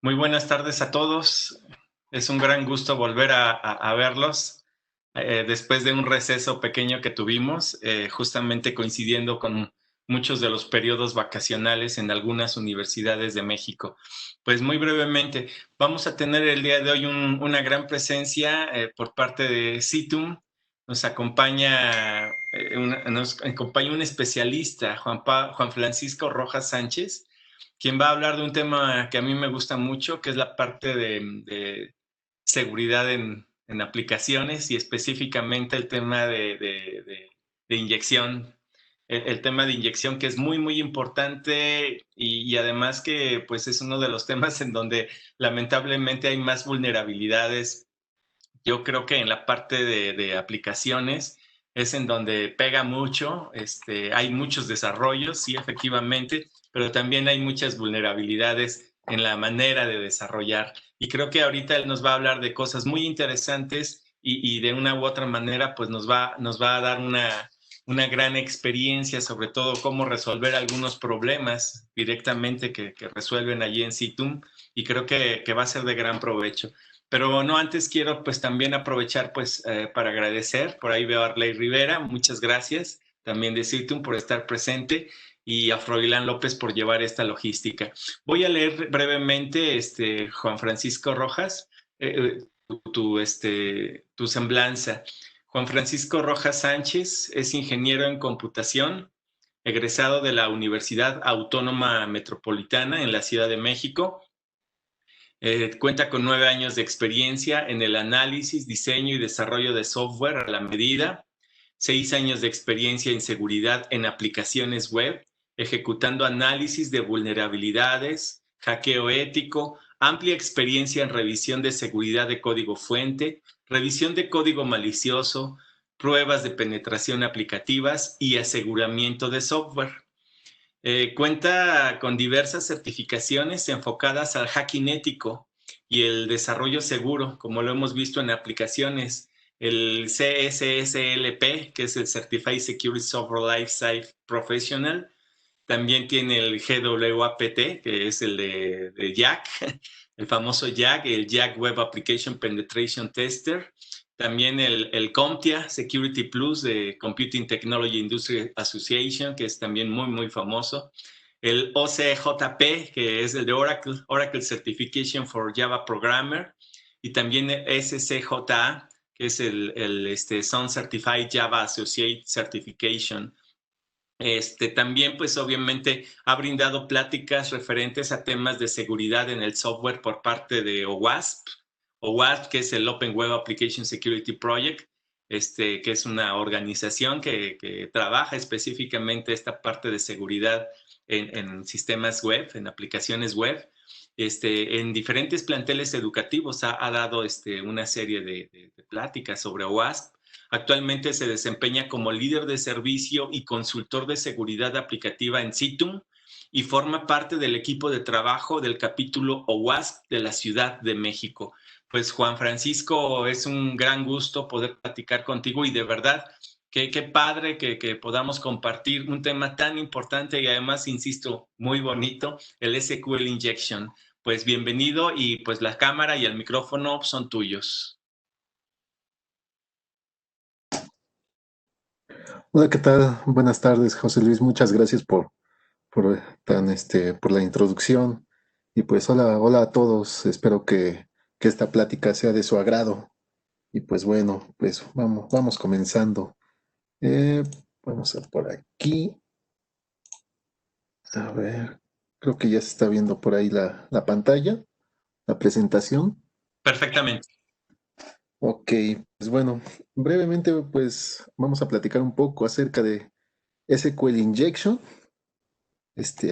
Muy buenas tardes a todos. Es un gran gusto volver a verlos después de un receso pequeño que tuvimos, justamente coincidiendo con muchos de los periodos vacacionales en algunas universidades de México. Pues muy brevemente, vamos a tener el día de hoy una gran presencia por parte de CITUM. Nos acompaña un especialista, Juan Francisco Rojas Sánchez, quien va a hablar de un tema que a mí me gusta mucho, que es la parte de seguridad en aplicaciones y específicamente el tema de inyección. El tema de inyección que es muy, muy importante y además que pues es uno de los temas en donde lamentablemente hay más vulnerabilidades. Yo creo que en la parte de aplicaciones es en donde pega mucho, hay muchos desarrollos, sí, efectivamente, pero también hay muchas vulnerabilidades en la manera de desarrollar. Y creo que ahorita él nos va a hablar de cosas muy interesantes y de una u otra manera, pues nos va a dar una gran experiencia sobre todo cómo resolver algunos problemas directamente que resuelven allí en Citum, y creo que va a ser de gran provecho. Pero no, antes quiero pues también aprovechar pues para agradecer, por ahí veo a Arley Rivera, muchas gracias, también de Citum por estar presente y a Froilán López por llevar esta logística. Voy a leer brevemente, Juan Francisco Rojas, tu semblanza. Juan Francisco Rojas Sánchez es ingeniero en computación, egresado de la Universidad Autónoma Metropolitana en la Ciudad de México. Cuenta con 9 años de experiencia en el análisis, diseño y desarrollo de software a la medida, 6 años de experiencia en seguridad en aplicaciones web, ejecutando análisis de vulnerabilidades, hackeo ético, amplia experiencia en revisión de seguridad de código fuente, revisión de código malicioso, pruebas de penetración aplicativas y aseguramiento de software. Cuenta con diversas certificaciones enfocadas al hacking ético y el desarrollo seguro, como lo hemos visto en aplicaciones. El CSSLP, que es el Certified Security Software Lifecycle Professional. También tiene el GWAPT, que es el de Jack, el famoso Jack, el Jack Web Application Penetration Tester. También el CompTIA Security Plus de Computing Technology Industry Association, que es también muy, muy famoso. El OCJP, que es el de Oracle, Oracle Certification for Java Programmer. Y también el SCJA, que es el Sun Certified Java Associate Certification. También, pues obviamente, ha brindado pláticas referentes a temas de seguridad en el software por parte de OWASP. OWASP, que es el Open Web Application Security Project, que es una organización que trabaja específicamente esta parte de seguridad en sistemas web, en aplicaciones web. En diferentes planteles educativos ha dado una serie de pláticas sobre OWASP. Actualmente se desempeña como líder de servicio y consultor de seguridad aplicativa en Citum y forma parte del equipo de trabajo del capítulo OWASP de la Ciudad de México. Pues Juan Francisco, es un gran gusto poder platicar contigo y de verdad qué padre que podamos compartir un tema tan importante y además, insisto, muy bonito, el SQL Injection. Pues bienvenido y pues la cámara y el micrófono son tuyos. Hola, ¿qué tal? Buenas tardes, José Luis. Muchas gracias por la introducción. Y pues hola a todos. Espero que esta plática sea de su agrado. Y pues bueno, pues vamos comenzando. Eh, Vamos a por aquí. A ver, creo que ya se está viendo por ahí la pantalla, la presentación. Perfectamente. Ok, pues bueno, brevemente pues vamos a platicar un poco acerca de SQL Injection.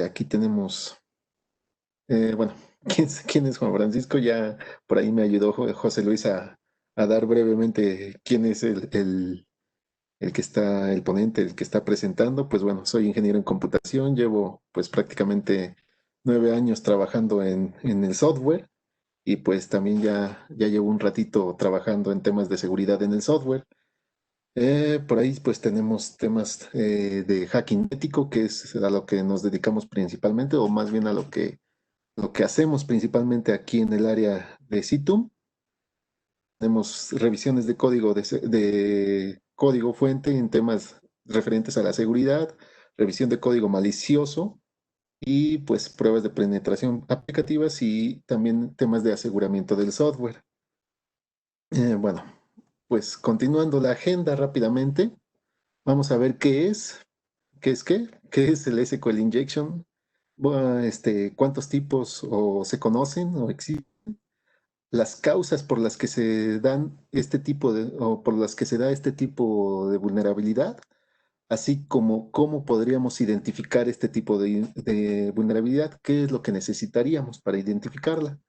Aquí tenemos. Bueno, quién es Juan Francisco? Ya por ahí me ayudó José Luis a dar brevemente quién es el que está, el ponente, el que está presentando. Pues bueno, soy ingeniero en computación, llevo pues prácticamente 9 años trabajando en el software y pues también ya llevo un ratito trabajando en temas de seguridad en el software. Por ahí pues tenemos temas de hacking ético, que es a lo que nos dedicamos principalmente, o más bien lo que hacemos principalmente aquí en el área de Citum. Tenemos revisiones de código fuente en temas referentes a la seguridad, revisión de código malicioso y pues pruebas de penetración aplicativas y también temas de aseguramiento del software. Bueno, pues continuando la agenda rápidamente, vamos a ver qué es el SQL Injection, cuántos tipos o se conocen o existen, las causas por las que se dan este tipo de, o por las que se da este tipo de vulnerabilidad, así como cómo podríamos identificar este tipo de vulnerabilidad, qué es lo que necesitaríamos para identificarla.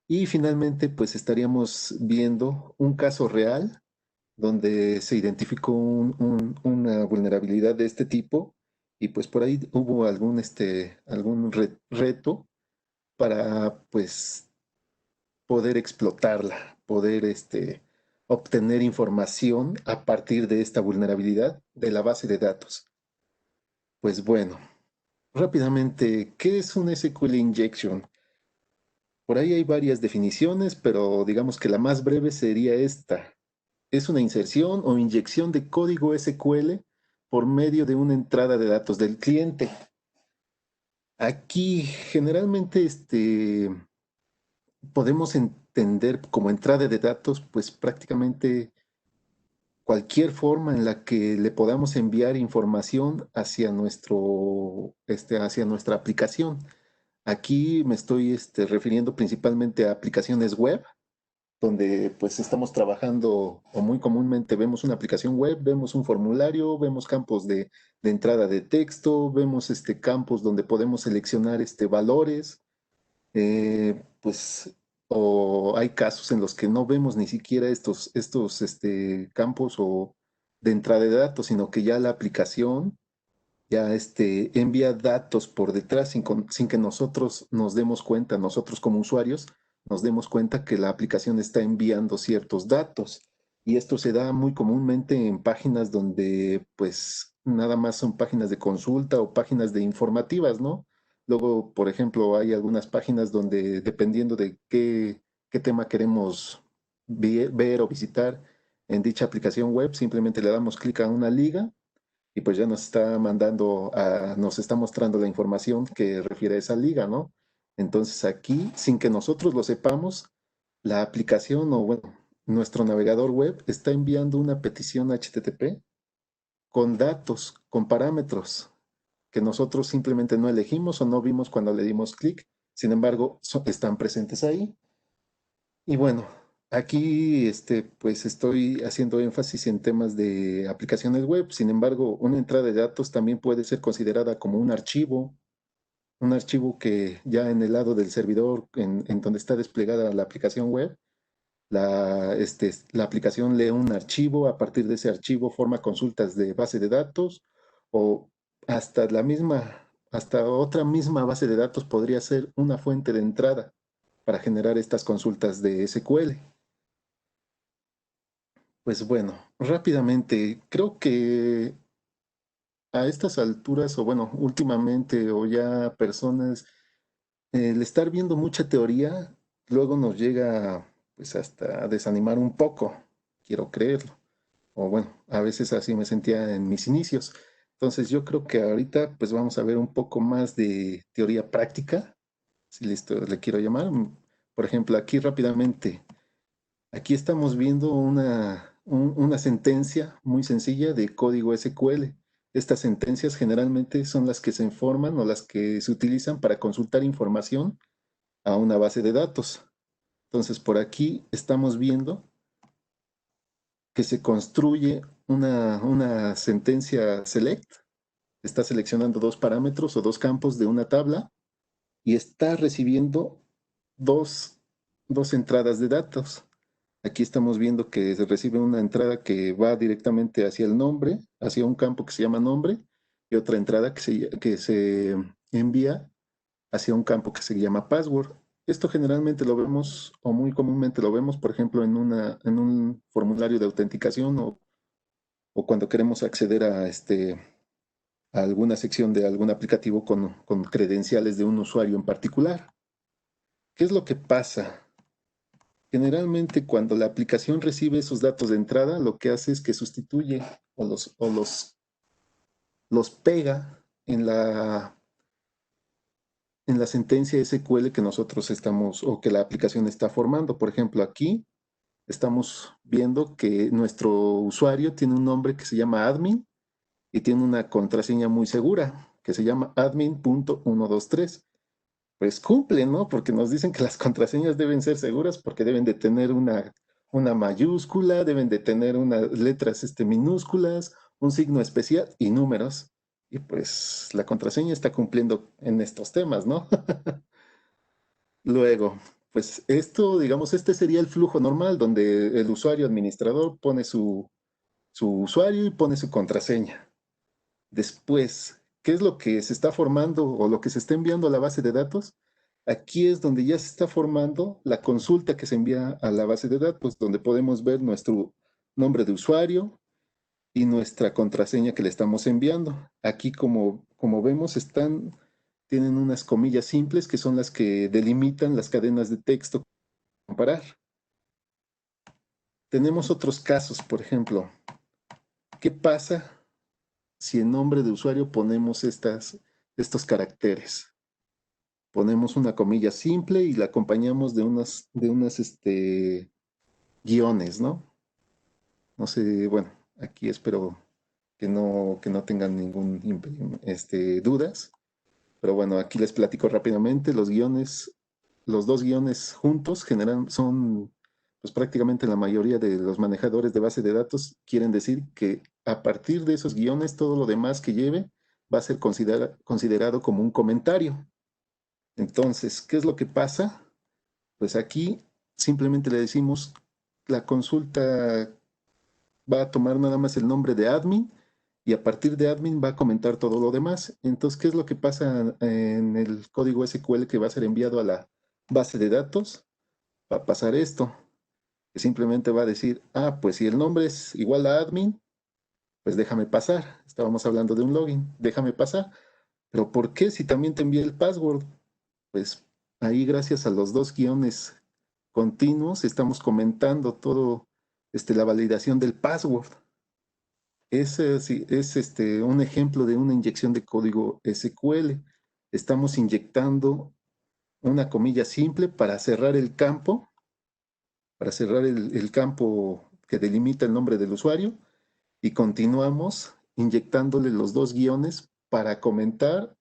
Y finalmente, pues estaríamos viendo un caso real donde se identificó una vulnerabilidad de este tipo y pues por ahí hubo algún reto para pues poder explotarla, poder obtener información a partir de esta vulnerabilidad de la base de datos. Pues bueno, rápidamente, ¿qué es un SQL injection? Por ahí hay varias definiciones, pero digamos que la más breve sería esta. Es una inserción o inyección de código SQL por medio de una entrada de datos del cliente. Aquí generalmente podemos entender como entrada de datos, pues prácticamente cualquier forma en la que le podamos enviar información hacia nuestra aplicación. Aquí me estoy refiriendo principalmente a aplicaciones web, donde pues estamos trabajando o muy comúnmente vemos una aplicación web, vemos un formulario, vemos campos de entrada de texto, vemos campos donde podemos seleccionar valores, pues, o hay casos en los que no vemos ni siquiera estos campos o de entrada de datos, sino que ya la aplicación ya envía datos por detrás sin que nosotros nos demos cuenta, nosotros como usuarios nos demos cuenta que la aplicación está enviando ciertos datos. Y esto se da muy comúnmente en páginas donde pues nada más son páginas de consulta o páginas de informativas, ¿no? Luego, por ejemplo, hay algunas páginas donde dependiendo de qué tema queremos ver o visitar en dicha aplicación web, simplemente le damos clic a una liga y pues ya nos está mostrando la información que refiere a esa liga, ¿no? Entonces aquí, sin que nosotros lo sepamos, la aplicación o bueno, nuestro navegador web está enviando una petición HTTP con datos, con parámetros que nosotros simplemente no elegimos o no vimos cuando le dimos clic. Sin embargo, están presentes ahí. Y bueno, aquí pues estoy haciendo énfasis en temas de aplicaciones web. Sin embargo, una entrada de datos también puede ser considerada como un archivo que ya en el lado del servidor, en donde está desplegada la aplicación web, la aplicación lee un archivo, a partir de ese archivo forma consultas de base de datos o hasta hasta otra misma base de datos podría ser una fuente de entrada para generar estas consultas de SQL. Pues bueno, rápidamente, creo que a estas alturas, o bueno, últimamente, o ya personas, el estar viendo mucha teoría, luego nos llega pues hasta a desanimar un poco, quiero creerlo. O bueno, a veces así me sentía en mis inicios. Entonces yo creo que ahorita pues vamos a ver un poco más de teoría práctica, si listo le quiero llamar. Por ejemplo, aquí rápidamente. Aquí estamos viendo una sentencia muy sencilla de código SQL. Estas sentencias generalmente son las que se informan o las que se utilizan para consultar información a una base de datos. Entonces, por aquí estamos viendo que se construye una sentencia select. Está seleccionando dos parámetros o dos campos de una tabla y está recibiendo dos, dos entradas de datos. Aquí estamos viendo que se recibe una entrada que va directamente hacia el nombre, hacia un campo que se llama nombre, y otra entrada que se envía hacia un campo que se llama password. Esto generalmente lo vemos, o muy comúnmente lo vemos, por ejemplo, en un formulario de autenticación o cuando queremos acceder a alguna sección de algún aplicativo con credenciales de un usuario en particular. ¿Qué es lo que pasa? Generalmente cuando la aplicación recibe esos datos de entrada, lo que hace es que sustituye los pega en la sentencia SQL que nosotros estamos o que la aplicación está formando. Por ejemplo, aquí estamos viendo que nuestro usuario tiene un nombre que se llama admin y tiene una contraseña muy segura que se llama admin.123. Pues cumple, ¿no? Porque nos dicen que las contraseñas deben ser seguras porque deben de tener una mayúscula, deben de tener unas letras minúsculas, un signo especial y números. Y pues la contraseña está cumpliendo en estos temas, ¿no? Luego, pues esto, digamos, este sería el flujo normal donde el usuario administrador pone su usuario y pone su contraseña. Después, ¿qué es lo que se está formando o lo que se está enviando a la base de datos? Aquí es donde ya se está formando la consulta que se envía a la base de datos, donde podemos ver nuestro nombre de usuario y nuestra contraseña que le estamos enviando. Aquí, como vemos, tienen unas comillas simples que son las que delimitan las cadenas de texto que comparar. Tenemos otros casos, por ejemplo, ¿qué pasa si en nombre de usuario ponemos estos caracteres? Ponemos una comilla simple y la acompañamos de unas guiones, ¿no? No sé, bueno, aquí espero que no tengan dudas, pero bueno, aquí les platico rápidamente. Los dos guiones juntos son, pues prácticamente la mayoría de los manejadores de base de datos quieren decir que a partir de esos guiones, todo lo demás que lleve va a ser considerado como un comentario. Entonces, ¿qué es lo que pasa? Pues aquí simplemente le decimos, la consulta va a tomar nada más el nombre de admin y a partir de admin va a comentar todo lo demás. Entonces, ¿qué es lo que pasa en el código SQL que va a ser enviado a la base de datos? Va a pasar esto, que simplemente va a decir, pues si el nombre es igual a admin, pues déjame pasar. Estábamos hablando de un login, déjame pasar. Pero ¿por qué si también te envié el password? Pues ahí gracias a los dos guiones continuos estamos comentando todo la validación del password. Ese sí, es un ejemplo de una inyección de código SQL. Estamos inyectando una comilla simple para cerrar el campo que delimita el nombre del usuario y continuamos inyectándole los dos guiones para comentar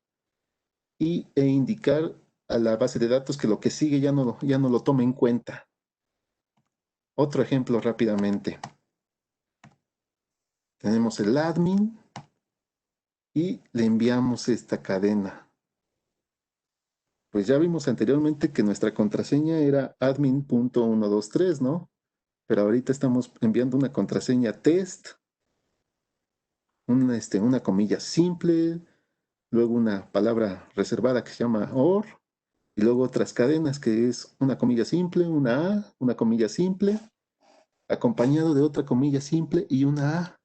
e indicar a la base de datos que lo que sigue ya no lo tome en cuenta. Otro ejemplo rápidamente. Tenemos el admin y le enviamos esta cadena. Pues ya vimos anteriormente que nuestra contraseña era admin.123, ¿no? Pero ahorita estamos enviando una contraseña test, una comilla simple, luego una palabra reservada que se llama OR, y luego otras cadenas que es una comilla simple, una A, una comilla simple, acompañado de otra comilla simple y una A.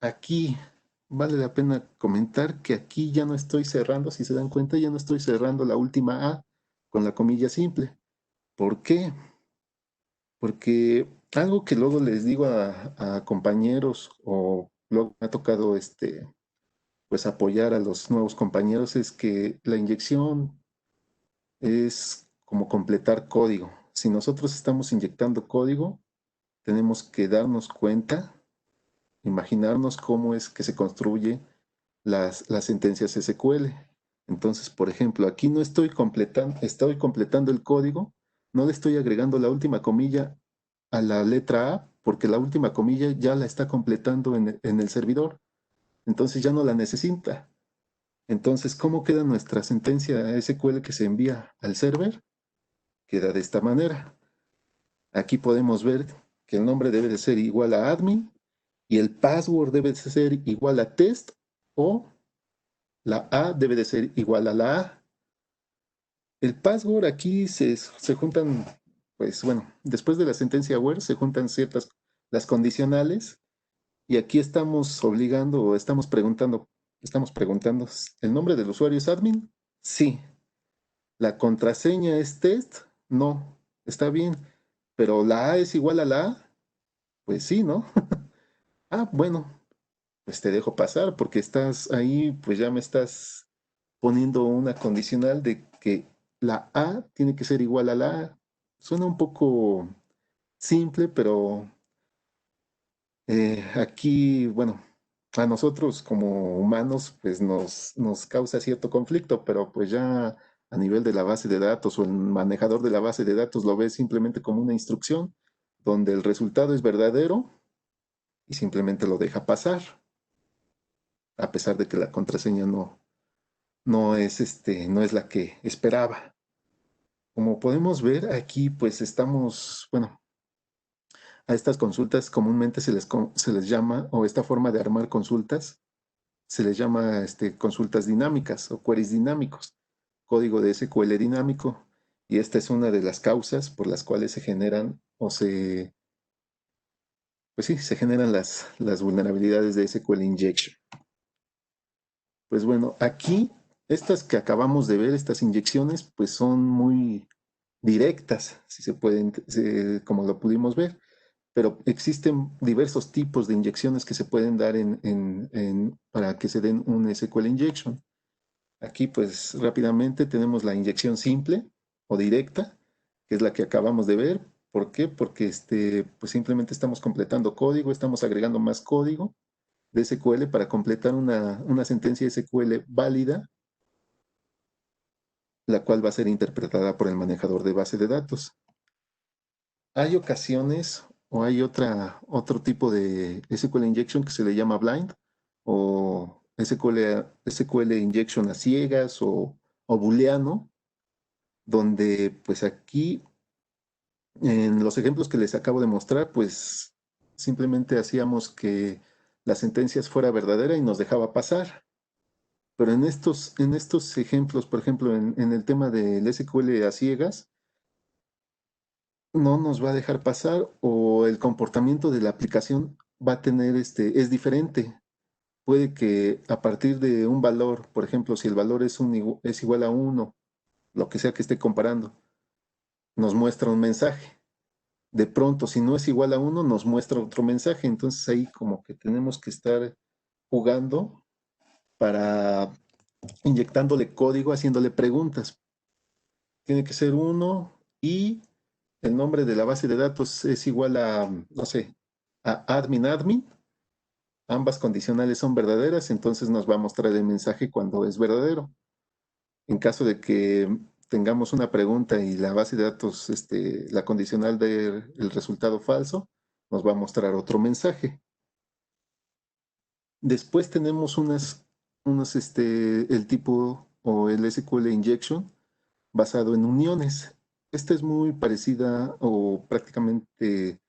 Aquí vale la pena comentar que aquí ya no estoy cerrando, si se dan cuenta, ya no estoy cerrando la última A con la comilla simple. ¿Por qué? Porque algo que luego les digo a compañeros o luego me ha tocado pues apoyar a los nuevos compañeros es que la inyección es como completar código. Si nosotros estamos inyectando código, tenemos que darnos cuenta, imaginarnos cómo es que se construye las sentencias SQL. Entonces, por ejemplo, aquí no estoy completando el código, no le estoy agregando la última comilla a la letra A, porque la última comilla ya la está completando en el servidor, entonces ya no la necesita. Entonces, ¿cómo queda nuestra sentencia SQL que se envía al server? Queda de esta manera. Aquí podemos ver que el nombre debe de ser igual a admin y el password debe de ser igual a test o la A debe de ser igual a la A. El password aquí se juntan, pues bueno, después de la sentencia where se juntan las condicionales y aquí estamos obligando o estamos preguntando, ¿el nombre del usuario es admin? Sí. La contraseña es test, no, está bien, pero la A es igual a la A, pues sí, ¿no? Ah, bueno, pues te dejo pasar porque estás ahí, pues ya me estás poniendo una condicional de que la A tiene que ser igual a la A. Suena un poco simple, pero aquí, bueno, a nosotros como humanos, pues nos causa cierto conflicto, pero pues ya a nivel de la base de datos o el manejador de la base de datos lo ve simplemente como una instrucción donde el resultado es verdadero y simplemente lo deja pasar, a pesar de que la contraseña no es la que esperaba. Como podemos ver aquí, pues estamos, bueno, a estas consultas comúnmente se les llama, o esta forma de armar consultas, se les llama consultas dinámicas o queries dinámicos, código de SQL dinámico, y esta es una de las causas por las cuales se generan pues sí, se generan las vulnerabilidades de SQL injection. Pues bueno, aquí estas que acabamos de ver, estas inyecciones, pues son muy directas, si se pueden, como lo pudimos ver, pero existen diversos tipos de inyecciones que se pueden dar para que se den un SQL injection. Aquí, pues rápidamente tenemos la inyección simple o directa, que es la que acabamos de ver. ¿Por qué? Porque pues simplemente estamos completando código, estamos agregando más código de SQL para completar una sentencia SQL válida, la cual va a ser interpretada por el manejador de base de datos. Hay ocasiones o hay otro tipo de SQL injection que se le llama blind o SQL injection a ciegas o booleano, donde pues aquí en los ejemplos que les acabo de mostrar, pues simplemente hacíamos que la sentencia fuera verdadera y nos dejaba pasar. Pero en estos ejemplos, por ejemplo, en el tema del SQL a ciegas, no nos va a dejar pasar o el comportamiento de la aplicación va a tener es diferente. Puede que a partir de un valor, por ejemplo, si el valor es igual a uno, lo que sea que esté comparando, nos muestra un mensaje. De pronto, si no es igual a uno, nos muestra otro mensaje. Entonces ahí como que tenemos que estar jugando para inyectándole código, haciéndole preguntas. Tiene que ser uno y el nombre de la base de datos es igual a, no sé, a admin. Ambas condicionales son verdaderas, entonces nos va a mostrar el mensaje cuando es verdadero. En caso de que tengamos una pregunta y la base de datos, la condicional del resultado falso, nos va a mostrar otro mensaje. Después tenemos el tipo o el SQL injection basado en uniones. Esta es muy parecida o prácticamente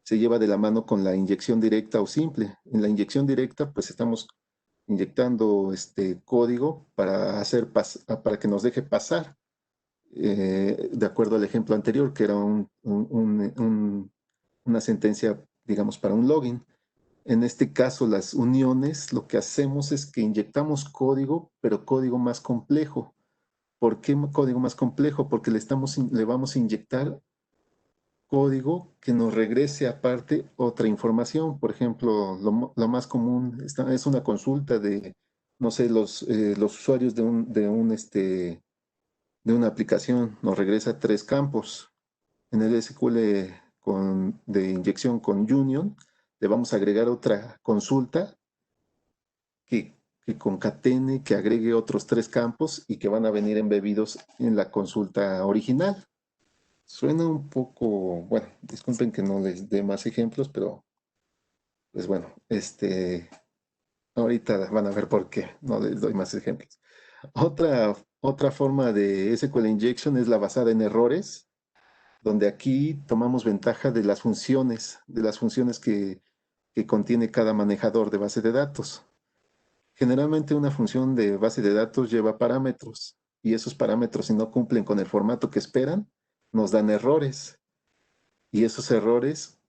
se lleva de la mano con la inyección directa o simple. En la inyección directa, pues estamos inyectando este código para que nos deje pasar, de acuerdo al ejemplo anterior, que era una sentencia, digamos, para un login. En este caso, las uniones, lo que hacemos es que inyectamos código, pero código más complejo. ¿Por qué código más complejo? Porque le vamos a inyectar código que nos regrese aparte otra información. Por ejemplo, lo más común es una consulta de, no sé, los usuarios de una aplicación nos regresa tres campos. En el SQL de inyección con Union, le vamos a agregar otra consulta que concatene, que agregue otros tres campos y que van a venir embebidos en la consulta original. Suena un poco, bueno, disculpen que no les dé más ejemplos, pero pues bueno, ahorita van a ver por qué no les doy más ejemplos. Otra forma de SQL injection es la basada en errores, donde aquí tomamos ventaja de las funciones que contiene cada manejador de base de datos. Generalmente una función de base de datos lleva parámetros y esos parámetros, si no cumplen con el formato que esperan, nos dan errores. Y esos errores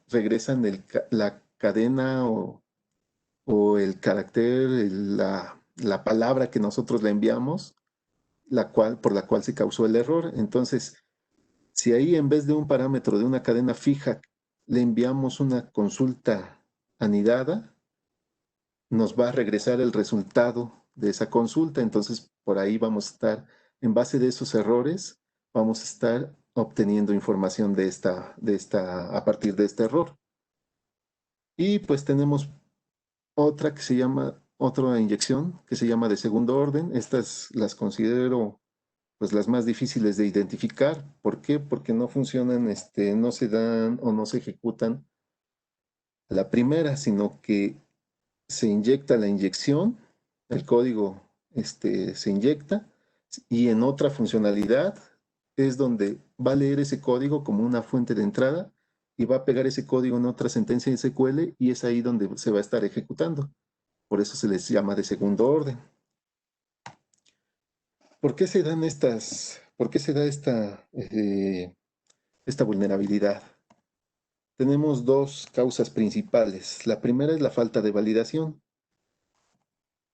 regresan la cadena o el carácter, la palabra que nosotros le enviamos por la cual se causó el error. Entonces, si ahí en vez de un parámetro de una cadena fija le enviamos una consulta anidada, nos va a regresar el resultado de esa consulta. Entonces, por ahí vamos a estar, en base de esos errores, vamos a estar obteniendo información a partir de este error. Y pues tenemos otra inyección que se llama de segundo orden. Estas las considero pues las más difíciles de identificar. ¿Por qué? Porque no funcionan, no se dan o no se ejecutan a la primera, sino que se inyecta la inyección, el código se inyecta y en otra funcionalidad es donde va a leer ese código como una fuente de entrada y va a pegar ese código en otra sentencia SQL y es ahí donde se va a estar ejecutando. Por eso se les llama de segundo orden. ¿Por qué se dan por qué se da esta vulnerabilidad? Tenemos dos causas principales. La primera es la falta de validación.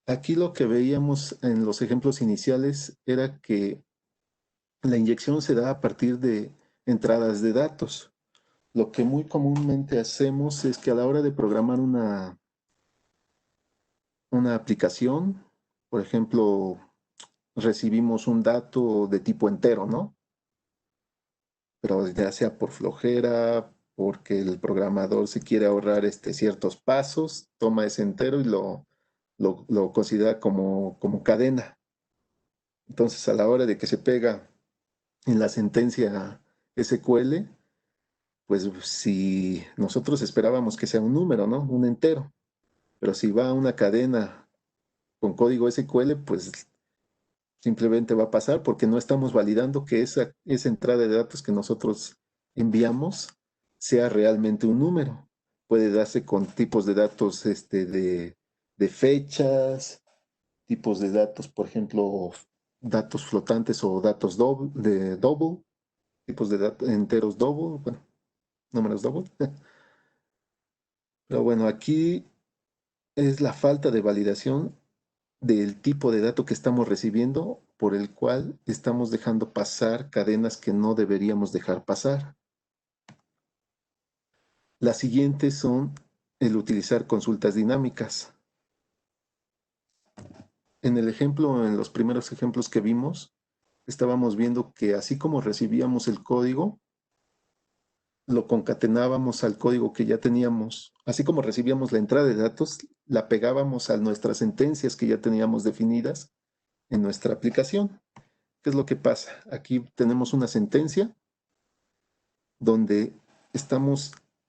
Aquí lo que veíamos en los ejemplos iniciales era que la inyección se da a partir de entradas de datos. Lo que muy comúnmente hacemos es que a la hora de programar una aplicación, por ejemplo, recibimos un dato de tipo entero, ¿no? Pero ya sea por flojera, porque el programador se quiere ahorrar ciertos pasos, toma ese entero y lo considera como cadena. Entonces, a la hora de que se pega en la sentencia SQL, pues si nosotros esperábamos que sea un número, ¿no? Un entero. Pero si va a una cadena con código SQL, pues simplemente va a pasar porque no estamos validando que esa entrada de datos que nosotros enviamos sea realmente un número. Puede darse con tipos de datos de fechas, tipos de datos, por ejemplo, datos flotantes o datos double, tipos de datos enteros double, bueno, números double. Pero bueno, aquí es la falta de validación del tipo de dato que estamos recibiendo por el cual estamos dejando pasar cadenas que no deberíamos dejar pasar. Las siguientes son el utilizar consultas dinámicas. En los primeros ejemplos que vimos, estábamos viendo que así como recibíamos el código, lo concatenábamos al código que ya teníamos. Así como recibíamos la entrada de datos, la pegábamos a nuestras sentencias que ya teníamos definidas en nuestra aplicación. ¿Qué es lo que pasa? Aquí tenemos una sentencia donde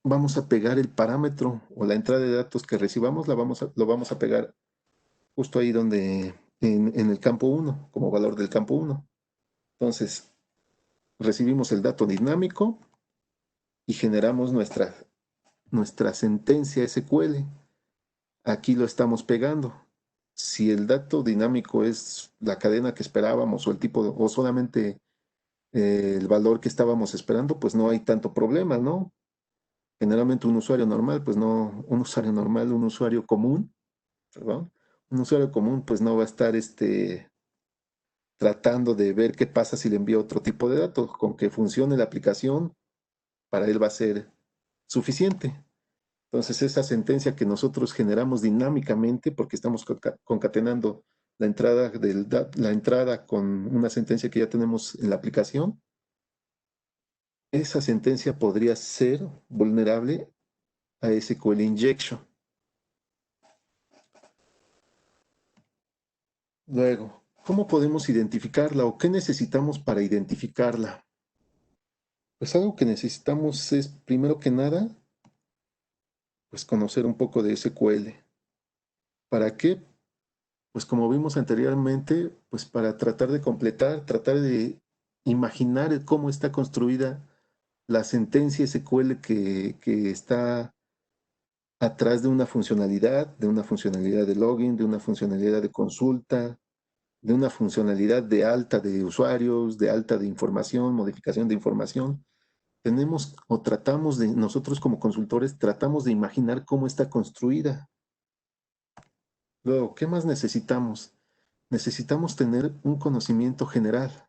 vamos a pegar el parámetro o la entrada de datos que recibamos, lo vamos a pegar justo ahí en el campo 1, como valor del campo 1. Entonces, recibimos el dato dinámico y generamos nuestra sentencia SQL. Aquí lo estamos pegando. Si el dato dinámico es la cadena que esperábamos o el tipo, o solamente el valor que estábamos esperando, pues no hay tanto problema, ¿no? Generalmente un usuario normal, pues no, un usuario común, perdón, un usuario común, pues no va a estar tratando de ver qué pasa si le envío otro tipo de datos. Con que funcione la aplicación, para él va a ser suficiente. Entonces, esa sentencia que nosotros generamos dinámicamente, porque estamos concatenando la entrada con una sentencia que ya tenemos en la aplicación, esa sentencia podría ser vulnerable a SQL injection. Luego, ¿cómo podemos identificarla o qué necesitamos para identificarla? Pues algo que necesitamos es, primero que nada, pues conocer un poco de SQL. ¿Para qué? Pues como vimos anteriormente, pues para tratar de imaginar cómo está construida la sentencia SQL que está atrás de una funcionalidad de login, de una funcionalidad de consulta, de una funcionalidad de alta de usuarios, de alta de información, modificación de información. Nosotros como consultores, tratamos de imaginar cómo está construida. Luego, ¿qué más necesitamos? necesitamos tener un conocimiento general.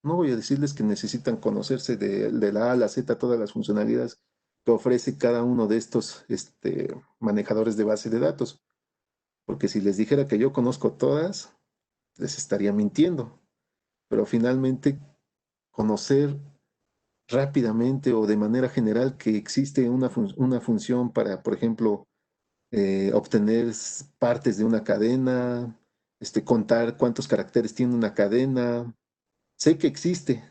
No voy a decirles que necesitan conocerse de la A a la Z todas las funcionalidades que ofrece cada uno de estos manejadores de base de datos, porque si les dijera que yo conozco todas, les estaría mintiendo. Pero finalmente, conocer rápidamente o de manera general que existe una función para, por ejemplo, obtener partes de una cadena, contar cuántos caracteres tiene una cadena. Sé que existe,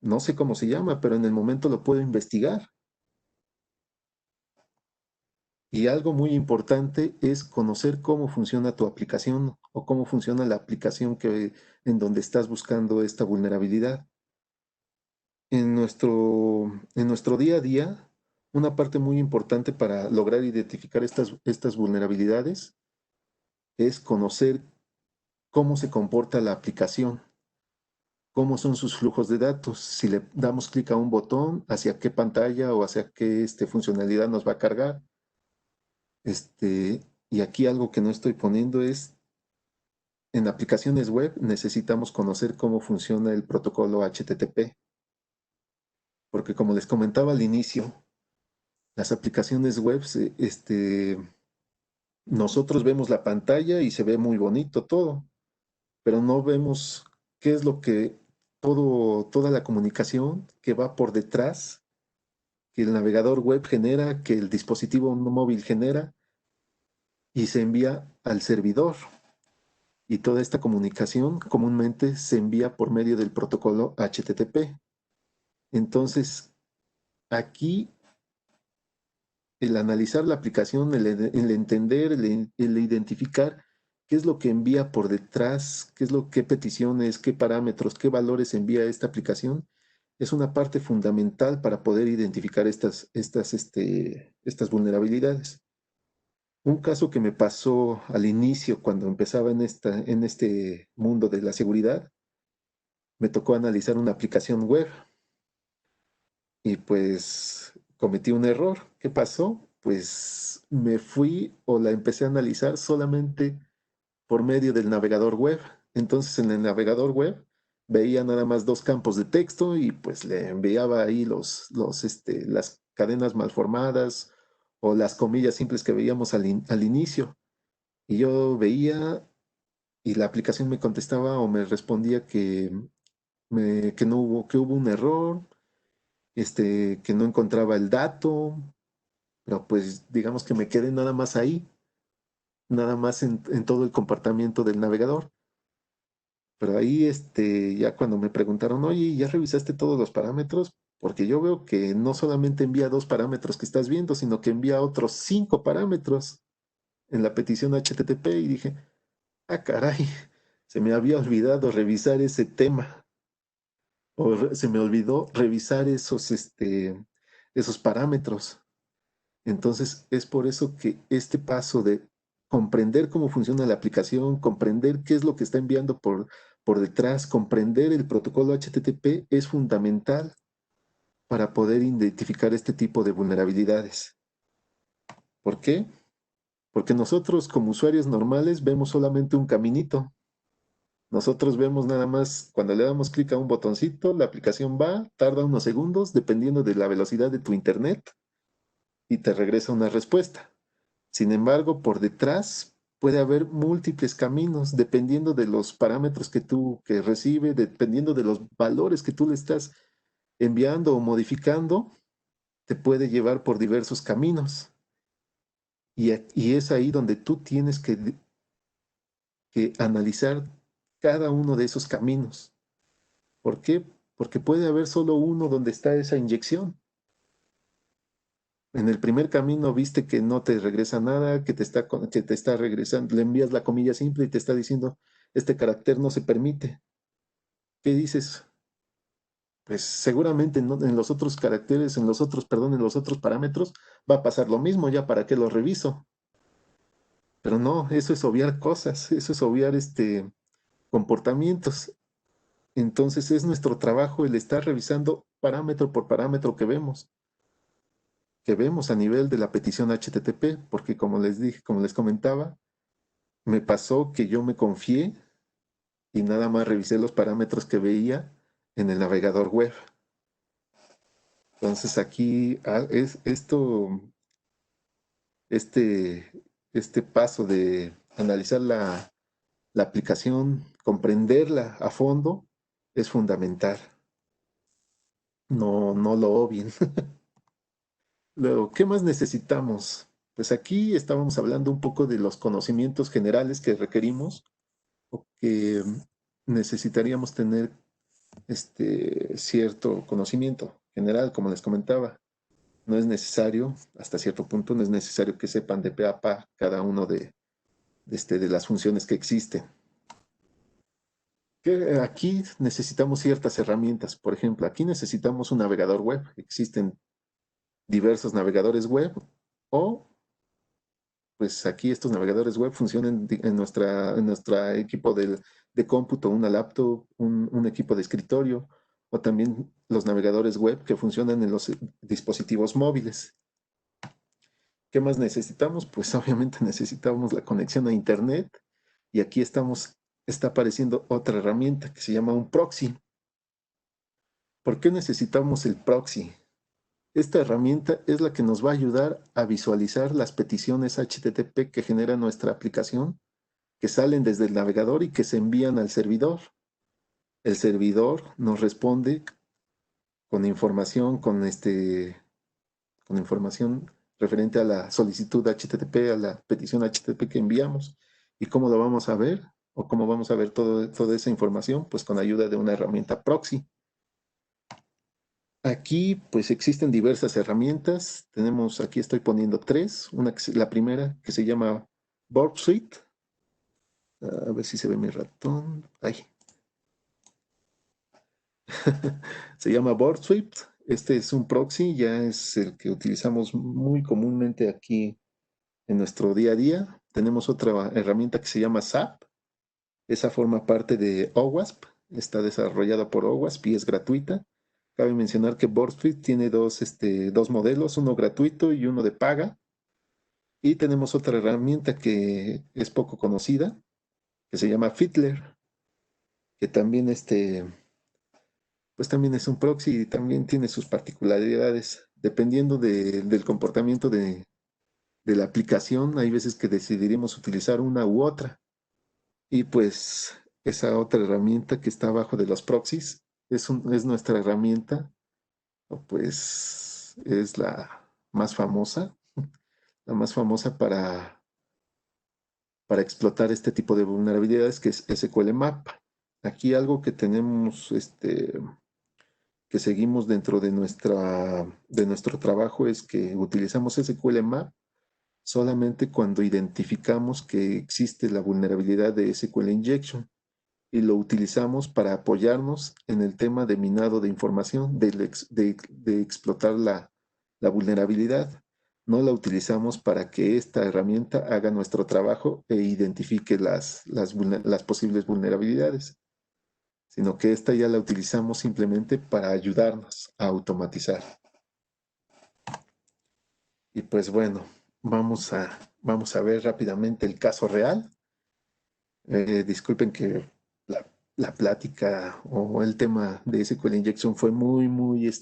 no sé cómo se llama, pero en el momento lo puedo investigar. Y algo muy importante es conocer cómo funciona tu aplicación o cómo funciona la aplicación en donde estás buscando esta vulnerabilidad. En nuestro día a día, una parte muy importante para lograr identificar estas vulnerabilidades es conocer cómo se comporta la aplicación, cómo son sus flujos de datos. Si le damos clic a un botón, hacia qué pantalla o hacia qué funcionalidad nos va a cargar. Y aquí algo que no estoy poniendo es, en aplicaciones web necesitamos conocer cómo funciona el protocolo HTTP, porque como les comentaba al inicio, las aplicaciones web, nosotros vemos la pantalla y se ve muy bonito todo, pero no vemos qué es lo que toda la comunicación que va por detrás, que el navegador web genera, que el dispositivo móvil genera y se envía al servidor. Y toda esta comunicación comúnmente se envía por medio del protocolo HTTP. Entonces, aquí el analizar la aplicación, el entender, el identificar qué es lo que envía por detrás, qué peticiones, qué parámetros, qué valores envía esta aplicación, es una parte fundamental para poder identificar estas vulnerabilidades. Un caso que me pasó al inicio, cuando empezaba en este mundo de la seguridad, me tocó analizar una aplicación web y pues cometí un error. ¿Qué pasó? Pues me fui o la empecé a analizar solamente por medio del navegador web. Entonces en el navegador web veía nada más dos campos de texto y pues le enviaba ahí las cadenas mal formadas o las comillas simples que veíamos al inicio. Y yo veía y la aplicación me contestaba o me respondía que hubo un error, que no encontraba el dato, pero pues digamos que me quedé nada más ahí, nada más en todo el comportamiento del navegador. Pero ahí, ya cuando me preguntaron, oye, ¿ya revisaste todos los parámetros? Porque yo veo que no solamente envía dos parámetros que estás viendo, sino que envía otros 5 parámetros en la petición HTTP y dije, ah, caray, se me había olvidado revisar ese tema o se me olvidó revisar esos parámetros. Entonces, es por eso que este paso de comprender cómo funciona la aplicación, comprender qué es lo que está enviando por detrás, comprender el protocolo HTTP es fundamental para poder identificar este tipo de vulnerabilidades. ¿Por qué? Porque nosotros como usuarios normales vemos solamente un caminito. Nosotros vemos nada más, cuando le damos clic a un botoncito, la aplicación va, tarda unos segundos, dependiendo de la velocidad de tu internet, y te regresa una respuesta. Sin embargo, por detrás puede haber múltiples caminos dependiendo de los parámetros que recibe, dependiendo de los valores que tú le estás enviando o modificando, te puede llevar por diversos caminos. Y es ahí donde tú tienes que analizar cada uno de esos caminos. ¿Por qué? Porque puede haber solo uno donde está esa inyección. En el primer camino viste que no te regresa nada, que te está regresando, le envías la comilla simple y te está diciendo, este carácter no se permite. ¿Qué dices? Pues seguramente en los otros caracteres, perdón, en los otros parámetros va a pasar lo mismo, ya para qué lo reviso. Pero no, eso es obviar cosas, eso es obviar comportamientos. Entonces es nuestro trabajo el estar revisando parámetro por parámetro que vemos a nivel de la petición HTTP, porque como les dije, como les comentaba, me pasó que yo me confié y nada más revisé los parámetros que veía en el navegador web. Entonces aquí es esto, este, este paso de analizar la aplicación, comprenderla a fondo, es fundamental. No lo obvien. Luego, ¿qué más necesitamos? Pues aquí estábamos hablando un poco de los conocimientos generales que requerimos o que necesitaríamos tener cierto conocimiento general, como les comentaba. No es necesario, hasta cierto punto, no es necesario que sepan de pe a pa cada uno de las funciones que existen. Aquí necesitamos ciertas herramientas. Por ejemplo, aquí necesitamos un navegador web. Existen diversos navegadores web o pues aquí estos navegadores web funcionan en nuestro equipo de cómputo, una laptop, un equipo de escritorio, o también los navegadores web que funcionan en los dispositivos móviles. ¿Qué más necesitamos? Pues obviamente necesitamos la conexión a Internet y aquí está apareciendo otra herramienta que se llama un proxy. ¿Por qué necesitamos el proxy? Esta herramienta es la que nos va a ayudar a visualizar las peticiones HTTP que genera nuestra aplicación, que salen desde el navegador y que se envían al servidor. El servidor nos responde con información, con información referente a la solicitud HTTP, a la petición HTTP que enviamos. ¿Y cómo lo vamos a ver? ¿O cómo vamos a ver toda esa información? Pues con ayuda de una herramienta proxy. Aquí pues existen diversas herramientas. Aquí estoy poniendo tres. La primera que se llama Burp Suite. A ver si se ve mi ratón. Ay. Se llama Burp Suite. Este es un proxy, ya es el que utilizamos muy comúnmente aquí en nuestro día a día. Tenemos otra herramienta que se llama SAP. Esa forma parte de OWASP. Está desarrollada por OWASP y es gratuita. Cabe mencionar que BoardSuite tiene dos modelos, uno gratuito y uno de paga. Y tenemos otra herramienta que es poco conocida, que se llama Fiddler, que también pues también es un proxy y también tiene sus particularidades. Dependiendo del comportamiento de la aplicación, hay veces que decidiremos utilizar una u otra. Y pues esa otra herramienta que está abajo de los proxies es nuestra herramienta, o pues es la más famosa para explotar este tipo de vulnerabilidades, que es SQL Map. Aquí algo que tenemos, que seguimos dentro de nuestro trabajo es que utilizamos SQL Map solamente cuando identificamos que existe la vulnerabilidad de SQL Injection y lo utilizamos para apoyarnos en el tema de minado de información, de explotar la vulnerabilidad. No la utilizamos para que esta herramienta haga nuestro trabajo e identifique las posibles vulnerabilidades, sino que esta ya la utilizamos simplemente para ayudarnos a automatizar. Y pues bueno, vamos a ver rápidamente el caso real. Disculpen que la plática o el tema de SQL Injection fue muy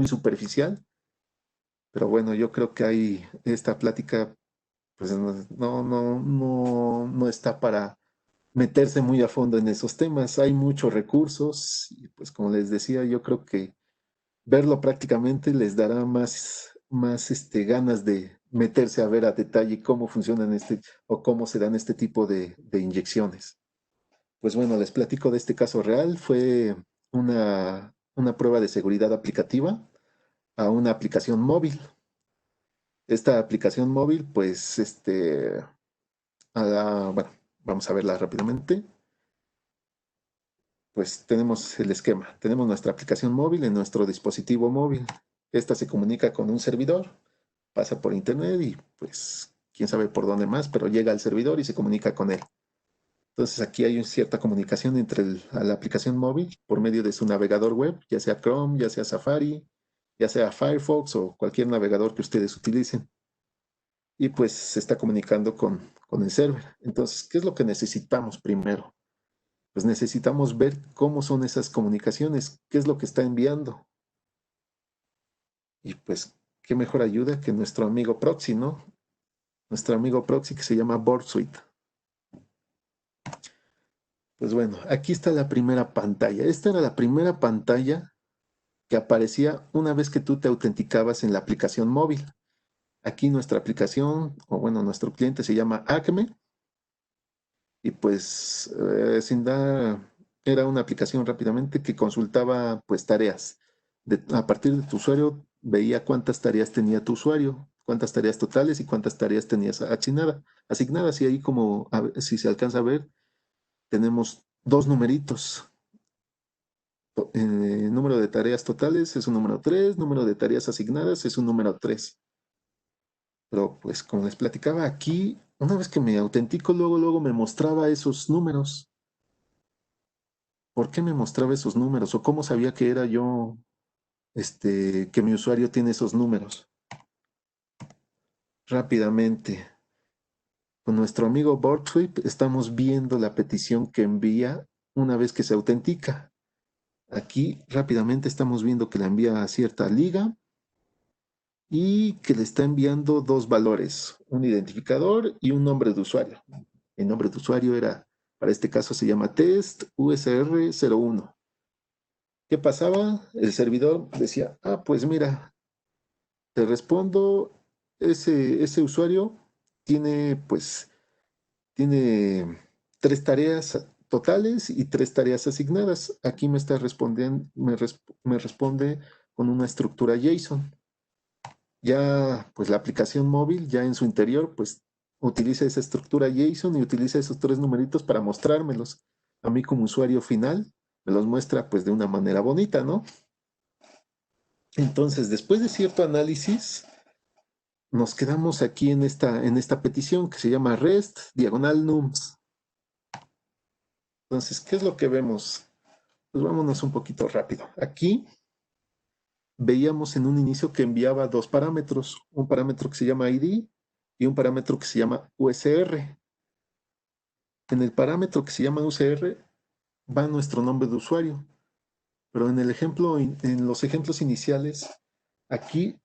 superficial, pero bueno, yo creo que esta plática pues no está para meterse muy a fondo en esos temas. Hay muchos recursos y pues como les decía, yo creo que verlo prácticamente les dará más ganas de meterse a ver a detalle cómo funcionan o cómo se dan este tipo de inyecciones. Pues bueno, les platico de este caso real. Fue una prueba de seguridad aplicativa a una aplicación móvil. Esta aplicación móvil, pues, bueno, vamos a verla rápidamente. Pues tenemos el esquema. Tenemos nuestra aplicación móvil en nuestro dispositivo móvil. Esta se comunica con un servidor, pasa por internet y pues quién sabe por dónde más, pero llega al servidor y se comunica con él. Entonces aquí hay una cierta comunicación entre la aplicación móvil por medio de su navegador web, ya sea Chrome, ya sea Safari, ya sea Firefox o cualquier navegador que ustedes utilicen. y pues se está comunicando con el server. Entonces, ¿qué es lo que necesitamos primero? Pues necesitamos ver cómo son esas comunicaciones, qué es lo que está enviando. Y pues, qué mejor ayuda que nuestro amigo proxy, ¿no? Nuestro amigo proxy que se llama Board Suite. Pues bueno, aquí está la primera pantalla. Esta era la primera pantalla que aparecía una vez que tú te autenticabas en la aplicación móvil. Aquí nuestra aplicación, o bueno, nuestro cliente se llama Acme, y pues sin dar, era una aplicación rápidamente que consultaba pues tareas. A partir de tu usuario veía cuántas tareas tenía tu usuario, cuántas tareas totales y cuántas tareas tenías asignadas. Y ahí como, si se alcanza a ver, tenemos dos numeritos. Número de tareas totales es un número 3, número de tareas asignadas es un número 3. Pero pues como les platicaba aquí, una vez que me autentico, luego me mostraba esos números. ¿Por qué me mostraba esos números? ¿O cómo sabía que era yo, que mi usuario tiene esos números? Rápidamente, con nuestro amigo Borgsweep estamos viendo la petición que envía una vez que se autentica. Aquí rápidamente estamos viendo que la envía a cierta liga y que le está enviando dos valores, un identificador y un nombre de usuario. El nombre de usuario era, para este caso se llama test USR01. ¿Qué pasaba? El servidor decía, pues mira, te respondo, ese usuario tiene, pues, tiene tres tareas totales y tres tareas asignadas. Aquí me está respondiendo, me responde con una estructura JSON. Ya, pues la aplicación móvil, ya en su interior, pues utiliza esa estructura JSON y utiliza esos tres numeritos para mostrármelos. A mí como usuario final, me los muestra pues de una manera bonita, ¿no? Entonces, después de cierto análisis, nos quedamos aquí en esta petición que se llama REST diagonal nums. Entonces, ¿qué es lo que vemos? Pues vámonos un poquito rápido. Aquí veíamos en un inicio que enviaba dos parámetros, un parámetro que se llama ID y un parámetro que se llama USR. En el parámetro que se llama USR va nuestro nombre de usuario, pero en el ejemplo, en los ejemplos iniciales, aquí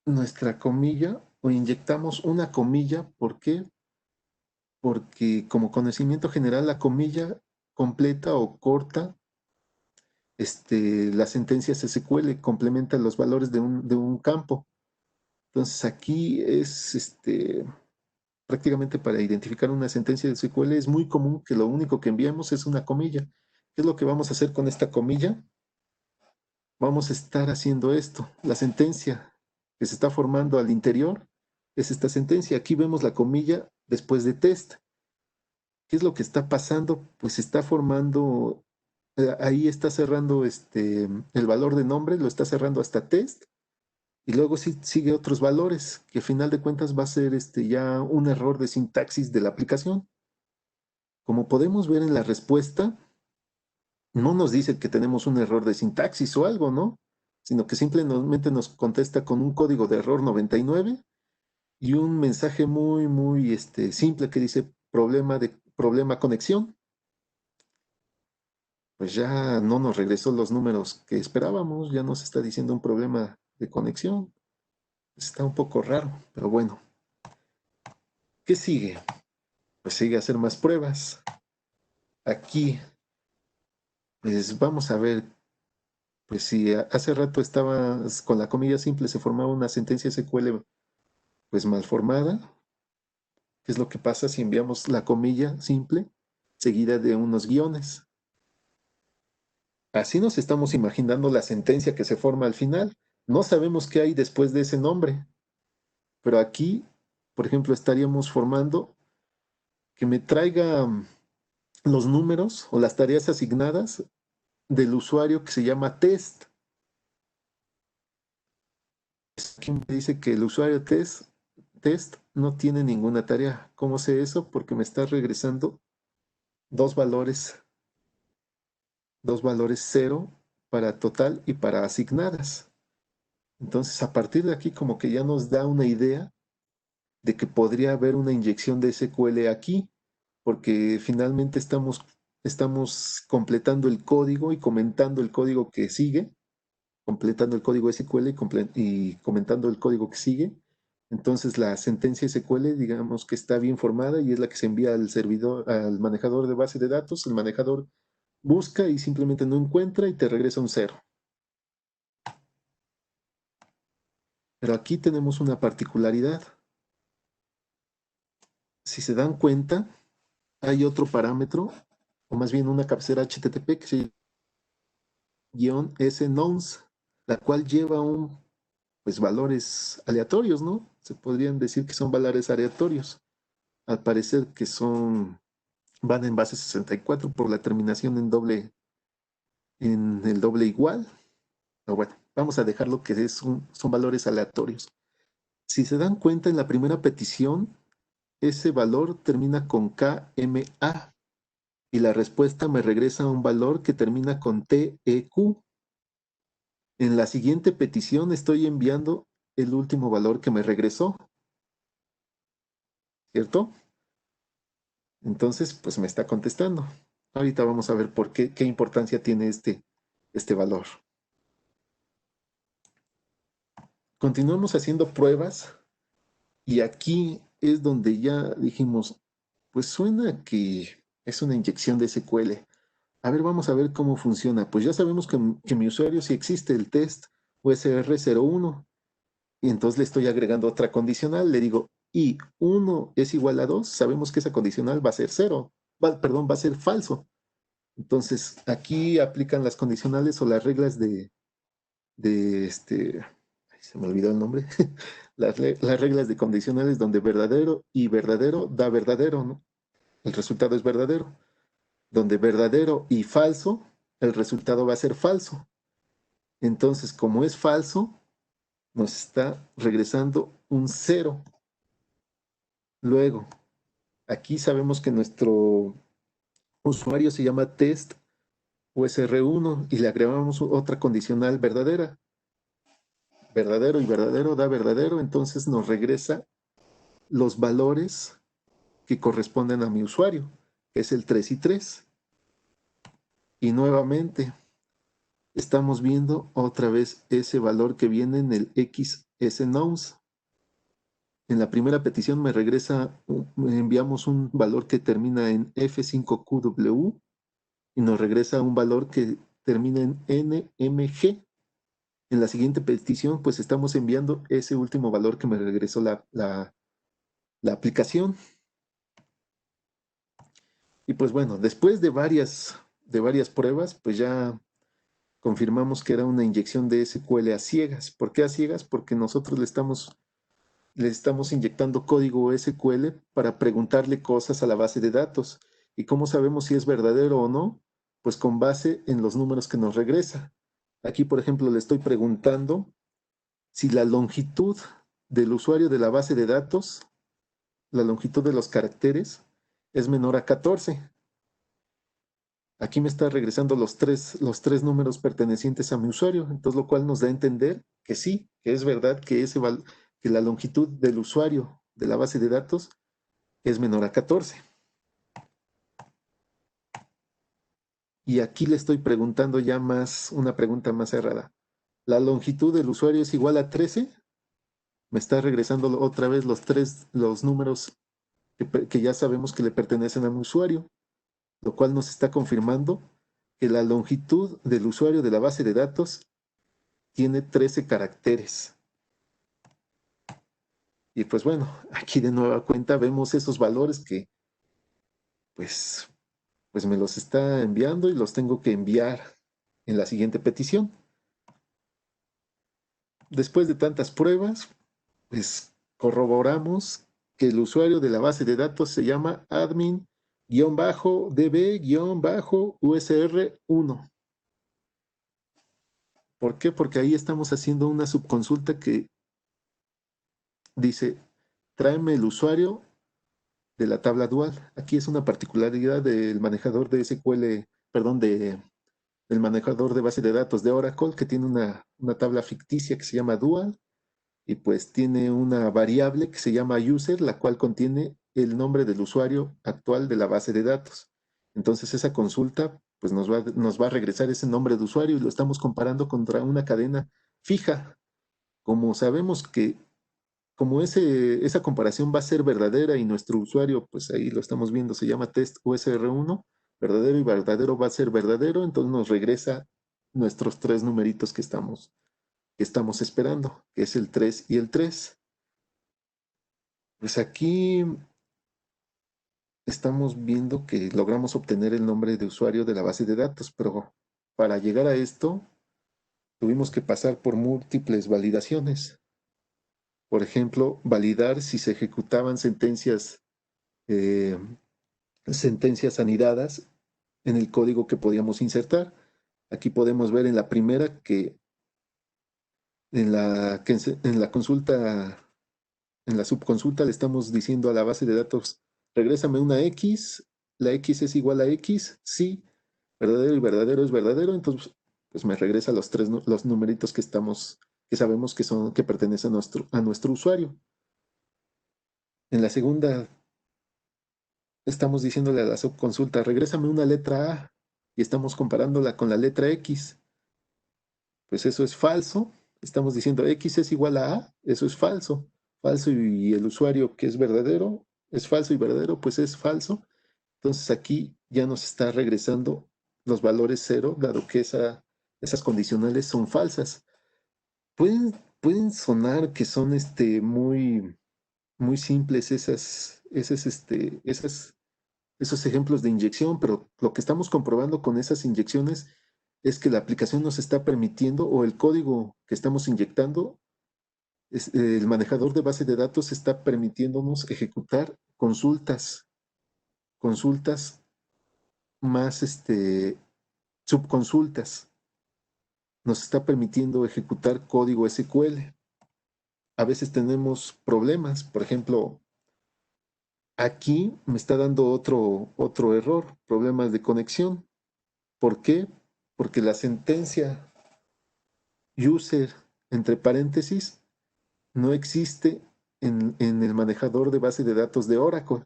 nuestra comilla o inyectamos una comilla. ¿Por qué? Porque como conocimiento general la comilla completa o corta la sentencia SQL, complementa los valores de un campo. Entonces aquí es prácticamente para identificar una sentencia de SQL es muy común que lo único que enviamos es una comilla. ¿Qué es lo que vamos a hacer con esta comilla? Vamos a estar haciendo esto. La sentencia que se está formando al interior es esta sentencia. Aquí vemos la comilla después de test. ¿Qué es lo que está pasando? Pues se está formando, ahí está cerrando el valor de nombre, lo está cerrando hasta test, y luego sí sigue otros valores, que al final de cuentas va a ser ya un error de sintaxis de la aplicación. Como podemos ver en la respuesta, no nos dice que tenemos un error de sintaxis o algo, ¿no? Sino que simplemente nos contesta con un código de error 99 y un mensaje muy simple que dice problema conexión. Pues ya no nos regresó los números que esperábamos, ya nos está diciendo un problema de conexión. Está un poco raro, pero bueno. ¿Qué sigue? Pues sigue hacer más pruebas. Aquí, pues vamos a ver, pues si hace rato estaba con la comilla simple, se formaba una sentencia SQL pues mal formada. ¿Qué es lo que pasa si enviamos la comilla simple seguida de unos guiones? Así nos estamos imaginando la sentencia que se forma al final. No sabemos qué hay después de ese nombre, pero aquí, por ejemplo, estaríamos formando que me traiga los números o las tareas asignadas del usuario que se llama test. Aquí me dice que el usuario test no tiene ninguna tarea. ¿Cómo sé eso? Porque me está regresando dos valores, dos valores cero para total y para asignadas. Entonces, a partir de aquí, como que ya nos da una idea de que podría haber una inyección de SQL aquí, porque finalmente estamos completando el código y comentando el código que sigue, completando el código SQL y comentando el código que sigue. Entonces la sentencia SQL, digamos que está bien formada y es la que se envía al servidor, al manejador de base de datos. El manejador busca y simplemente no encuentra y te regresa un cero. Pero aquí tenemos una particularidad. Si se dan cuenta, hay otro parámetro, o más bien una cabecera HTTP que se llama -snouns, la cual lleva pues valores aleatorios, ¿no? Se podrían decir que son valores aleatorios. Al parecer que van en base 64 por la terminación en el doble igual. Pero bueno, vamos a dejarlo que son valores aleatorios. Si se dan cuenta, en la primera petición, ese valor termina con KMA y la respuesta me regresa a un valor que termina con TEQ. En la siguiente petición estoy enviando el último valor que me regresó, ¿cierto? Entonces, pues me está contestando. Ahorita vamos a ver qué importancia tiene este valor. Continuamos haciendo pruebas y aquí es donde ya dijimos, pues suena que es una inyección de SQL. A ver, vamos a ver cómo funciona. Pues ya sabemos que mi usuario sí existe, el test USR01. Y entonces le estoy agregando otra condicional. Le digo, y 1 es igual a 2. Sabemos que esa condicional va a ser 0. Perdón, va a ser falso. Entonces, aquí aplican las condicionales o las reglas ay, se me olvidó el nombre. Las reglas de condicionales donde verdadero y verdadero da verdadero, ¿no? El resultado es verdadero. Donde verdadero y falso, el resultado va a ser falso. Entonces, como es falso, nos está regresando un 0. Luego, aquí sabemos que nuestro usuario se llama test USR1 y le agregamos otra condicional verdadera. Verdadero y verdadero da verdadero, entonces nos regresa los valores que corresponden a mi usuario, que es el 3 y 3. Y nuevamente estamos viendo otra vez ese valor que viene en el XSNouns. En la primera petición me enviamos un valor que termina en F5QW y nos regresa un valor que termina en NMG. En la siguiente petición, pues estamos enviando ese último valor que me regresó la aplicación. Y pues bueno, después de varias pruebas, pues ya confirmamos que era una inyección de SQL a ciegas. ¿Por qué a ciegas? Porque nosotros le estamos inyectando código SQL para preguntarle cosas a la base de datos. ¿Y cómo sabemos si es verdadero o no? Pues con base en los números que nos regresa. Aquí, por ejemplo, le estoy preguntando si la longitud del usuario de la base de datos, la longitud de los caracteres, es menor a 14. Aquí me está regresando los tres números pertenecientes a mi usuario, entonces lo cual nos da a entender que sí, que es verdad que la longitud del usuario de la base de datos es menor a 14. Y aquí le estoy preguntando ya una pregunta más cerrada. ¿La longitud del usuario es igual a 13? Me está regresando otra vez los números que ya sabemos que le pertenecen a mi usuario, lo cual nos está confirmando que la longitud del usuario de la base de datos tiene 13 caracteres. Y pues bueno, aquí de nueva cuenta vemos esos valores que pues, pues me los está enviando y los tengo que enviar en la siguiente petición. Después de tantas pruebas, pues corroboramos que el usuario de la base de datos se llama admin-db-usr1. ¿Por qué? Porque ahí estamos haciendo una subconsulta que dice, tráeme el usuario de la tabla dual. Aquí es una particularidad del manejador de SQL, perdón, del manejador de base de datos de Oracle, que tiene una tabla ficticia que se llama dual. y pues tiene una variable que se llama user, la cual contiene el nombre del usuario actual de la base de datos. Entonces esa consulta pues nos va a regresar ese nombre de usuario y lo estamos comparando contra una cadena fija. Como sabemos que como esa comparación va a ser verdadera y nuestro usuario, pues ahí lo estamos viendo, se llama test USR1, verdadero y verdadero va a ser verdadero, entonces nos regresa nuestros tres numeritos que estamos esperando, que es el 3 y el 3. Pues aquí estamos viendo que logramos obtener el nombre de usuario de la base de datos, pero para llegar a esto tuvimos que pasar por múltiples validaciones. Por ejemplo, validar si se ejecutaban eh, sentencias anidadas en el código que podíamos insertar. Aquí podemos ver en la primera que en la consulta, en la subconsulta le estamos diciendo a la base de datos, regrésame una X, la X es igual a X, sí, verdadero y verdadero es verdadero, entonces pues me regresa los numeritos que sabemos que pertenecen a nuestro usuario. En la segunda estamos diciéndole a la subconsulta, regrésame una letra A y estamos comparándola con la letra X. Pues eso es falso. Estamos diciendo X es igual a, eso es falso. Falso y el usuario que es verdadero, es falso y verdadero, pues es falso. Entonces aquí ya nos está regresando los valores cero, dado que esas condicionales son falsas. Pueden sonar que son muy simples esos ejemplos de inyección, pero lo que estamos comprobando con esas inyecciones es que la aplicación nos está permitiendo o el código que estamos inyectando, el manejador de base de datos está permitiéndonos ejecutar consultas más subconsultas. Nos está permitiendo ejecutar código SQL. A veces tenemos problemas, por ejemplo, aquí me está dando otro error, problemas de conexión. ¿Por qué? Porque la sentencia user entre paréntesis no existe en el manejador de base de datos de Oracle.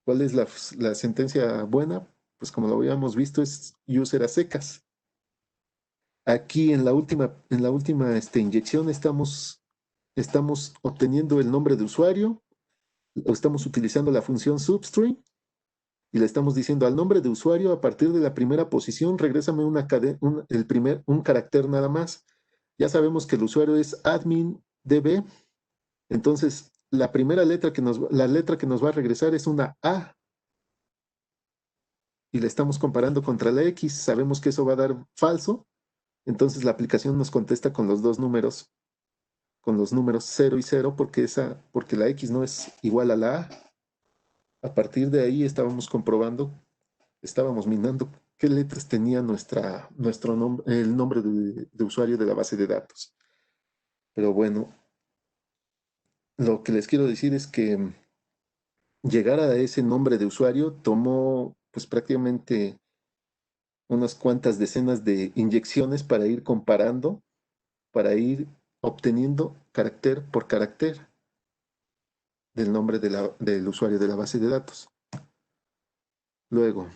¿Cuál es la sentencia buena? Pues como lo habíamos visto, es user a secas. Aquí en la última inyección estamos obteniendo el nombre de usuario, o estamos utilizando la función substring y le estamos diciendo al nombre de usuario a partir de la primera posición, regrésame un carácter nada más. Ya sabemos que el usuario es admin db, entonces la letra que nos va a regresar es una A y la estamos comparando contra la X. Sabemos que eso va a dar falso, entonces la aplicación nos contesta con los dos números, con los números 0 y 0, porque la X no es igual a la A. A partir de ahí estábamos minando qué letras tenía el nombre de usuario de la base de datos. Pero bueno, lo que les quiero decir es que llegar a ese nombre de usuario tomó pues prácticamente unas cuantas decenas de inyecciones para ir comparando, para ir obteniendo carácter por carácter del nombre del usuario de la base de datos. Luego,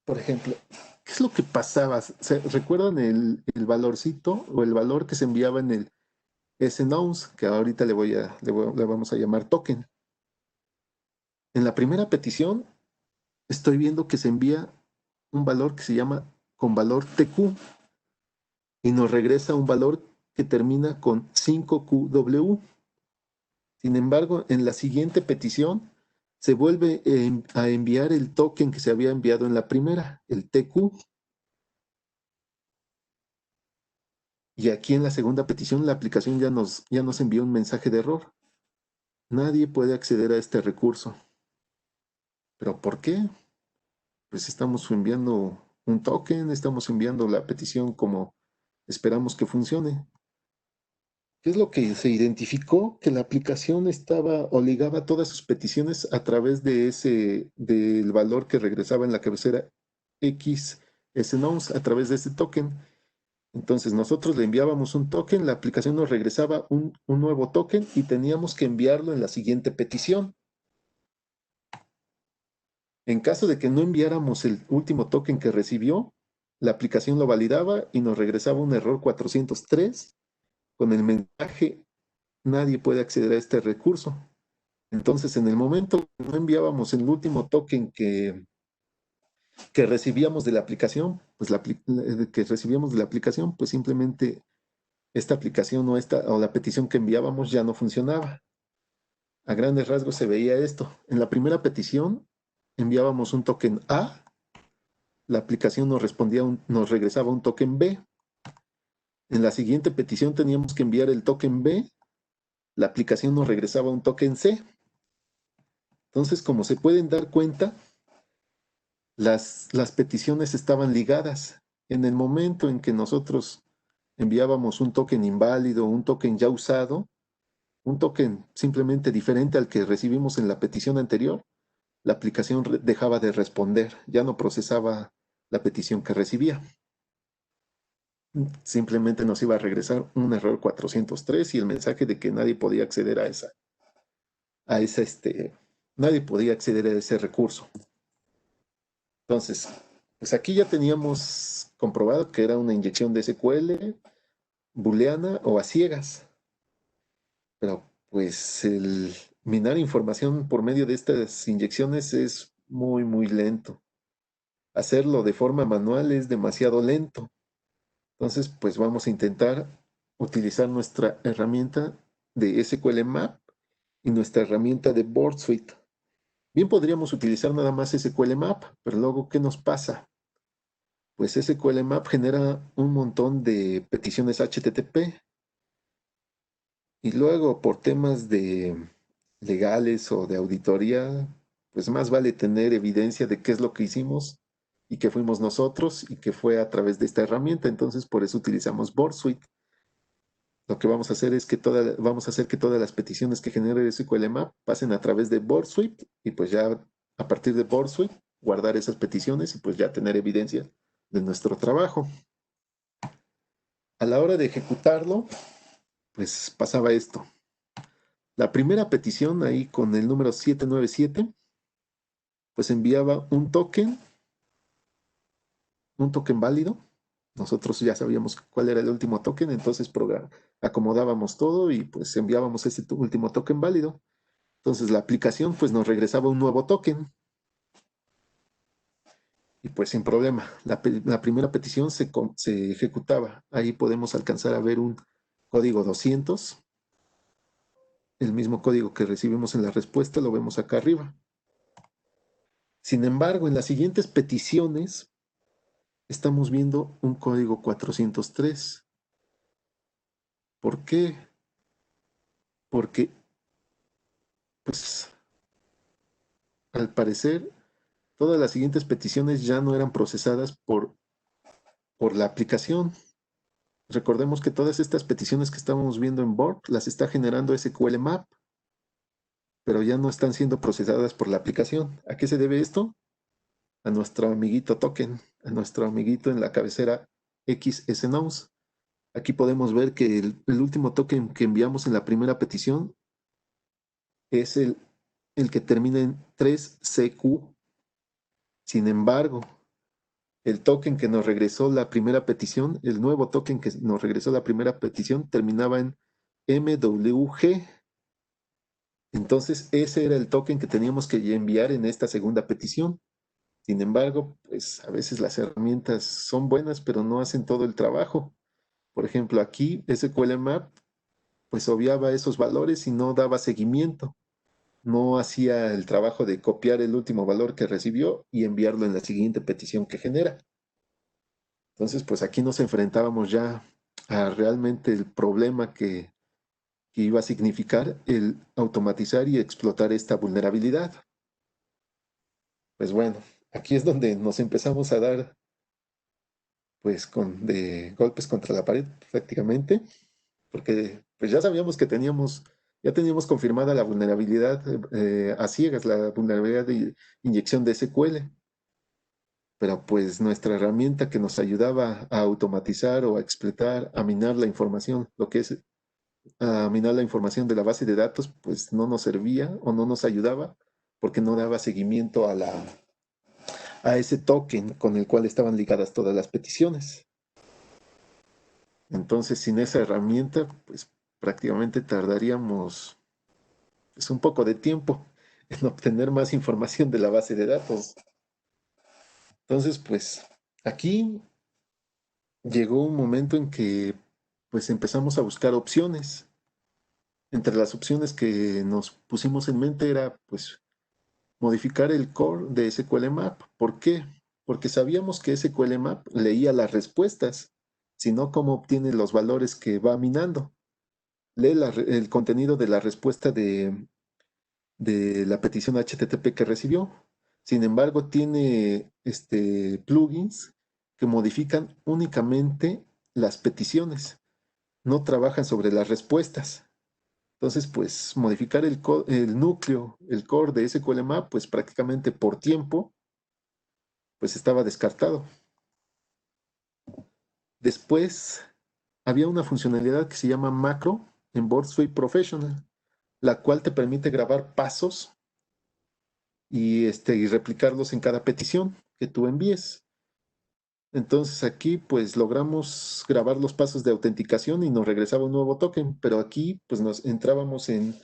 por ejemplo, ¿qué es lo que pasaba? ¿Recuerdan el valorcito o el valor que se enviaba en el snowns, que ahorita le vamos a llamar token? En la primera petición estoy viendo que se envía un valor que se llama con valor TQ y nos regresa un valor que termina con 5QW. Sin embargo, en la siguiente petición se vuelve a enviar el token que se había enviado en la primera, el TQ. Y aquí en la segunda petición la aplicación ya nos envió un mensaje de error. Nadie puede acceder a este recurso. ¿Pero por qué? Pues estamos enviando un token, estamos enviando la petición como esperamos que funcione. ¿Qué es lo que se identificó? Que la aplicación ligaba todas sus peticiones a través del valor que regresaba en la cabecera X SNOWS a través de ese token. Entonces nosotros le enviábamos un token, la aplicación nos regresaba un nuevo token y teníamos que enviarlo en la siguiente petición. En caso de que no enviáramos el último token que recibió, la aplicación lo validaba y nos regresaba un error 403 con el mensaje: nadie puede acceder a este recurso. Entonces, en el momento que no enviábamos el último token que recibíamos de la aplicación, pues pues simplemente esta aplicación o la petición que enviábamos ya no funcionaba. A grandes rasgos se veía esto. En la primera petición enviábamos un token A, la aplicación nos regresaba un token B. En la siguiente petición teníamos que enviar el token B, la aplicación nos regresaba un token C. Entonces, como se pueden dar cuenta, las peticiones estaban ligadas. En el momento en que nosotros enviábamos un token inválido, un token ya usado, un token simplemente diferente al que recibimos en la petición anterior, la aplicación dejaba de responder, ya no procesaba la petición que recibía. Simplemente nos iba a regresar un error 403 y el mensaje de que nadie podía acceder nadie podía acceder a ese recurso. Entonces, pues aquí ya teníamos comprobado que era una inyección de SQL, booleana o a ciegas. Pero pues el minar información por medio de estas inyecciones es muy, muy lento. Hacerlo de forma manual es demasiado lento. Entonces, pues vamos a intentar utilizar nuestra herramienta de SQL Map y nuestra herramienta de Board Suite. Bien, podríamos utilizar nada más SQL Map, pero luego, ¿qué nos pasa? Pues SQL Map genera un montón de peticiones HTTP y luego por temas legales o de auditoría, pues más vale tener evidencia de qué es lo que hicimos y que fuimos nosotros y que fue a través de esta herramienta. Entonces, por eso utilizamos Board Suite. Lo que vamos a hacer es que vamos a hacer que todas las peticiones que genere SQL Map pasen a través de Board Suite y pues ya a partir de Board Suite guardar esas peticiones y pues ya tener evidencia de nuestro trabajo. A la hora de ejecutarlo, pues pasaba esto. La primera petición ahí con el número 797, pues enviaba un token válido. Nosotros ya sabíamos cuál era el último token, entonces acomodábamos todo y pues enviábamos ese último token válido. Entonces la aplicación pues nos regresaba un nuevo token. Y pues sin problema, la primera petición se ejecutaba. Ahí podemos alcanzar a ver un código 200. El mismo código que recibimos en la respuesta lo vemos acá arriba. Sin embargo, en las siguientes peticiones estamos viendo un código 403. ¿Por qué? Porque, pues, al parecer, todas las siguientes peticiones ya no eran procesadas por la aplicación. Recordemos que todas estas peticiones que estamos viendo en Board las está generando SQL Map, pero ya no están siendo procesadas por la aplicación. ¿A qué se debe esto? A nuestro amiguito token, a nuestro amiguito en la cabecera XSNOWS. Aquí podemos ver que el último token que enviamos en la primera petición es el que termina en 3CQ. Sin embargo, el token que nos regresó la primera petición, el nuevo token que nos regresó la primera petición, terminaba en MWG. Entonces, ese era el token que teníamos que enviar en esta segunda petición. Sin embargo, pues a veces las herramientas son buenas, pero no hacen todo el trabajo. Por ejemplo, aquí SQL Map, pues obviaba esos valores y no daba seguimiento. No hacía el trabajo de copiar el último valor que recibió y enviarlo en la siguiente petición que genera. Entonces, pues aquí nos enfrentábamos ya a realmente el problema que iba a significar el automatizar y explotar esta vulnerabilidad. Pues bueno, aquí es donde nos empezamos a dar pues de golpes contra la pared prácticamente, porque pues ya sabíamos que ya teníamos confirmada la vulnerabilidad a ciegas, la vulnerabilidad de inyección de SQL. pero pues nuestra herramienta que nos ayudaba a automatizar o a explotar, a minar la información, lo que es a minar la información de la base de datos, pues no nos servía o no nos ayudaba porque no daba seguimiento a ese token con el cual estaban ligadas todas las peticiones. Entonces, sin esa herramienta, pues prácticamente tardaríamos pues, un poco de tiempo en obtener más información de la base de datos. Entonces, pues aquí llegó un momento en que pues empezamos a buscar opciones. Entre las opciones que nos pusimos en mente era pues modificar el core de SQLMap. ¿Por qué? Porque sabíamos que SQLMap leía las respuestas, sino cómo obtiene los valores que va minando. Lee el contenido de la respuesta de la petición HTTP que recibió. Sin embargo, tiene plugins que modifican únicamente las peticiones, no trabajan sobre las respuestas. Entonces, pues modificar el núcleo, el core de SQLMap, pues prácticamente por tiempo, pues estaba descartado. Después había una funcionalidad que se llama macro en Board Suite Professional, la cual te permite grabar pasos y replicarlos en cada petición que tú envíes. Entonces aquí pues logramos grabar los pasos de autenticación y nos regresaba un nuevo token, pero aquí pues nos entrábamos en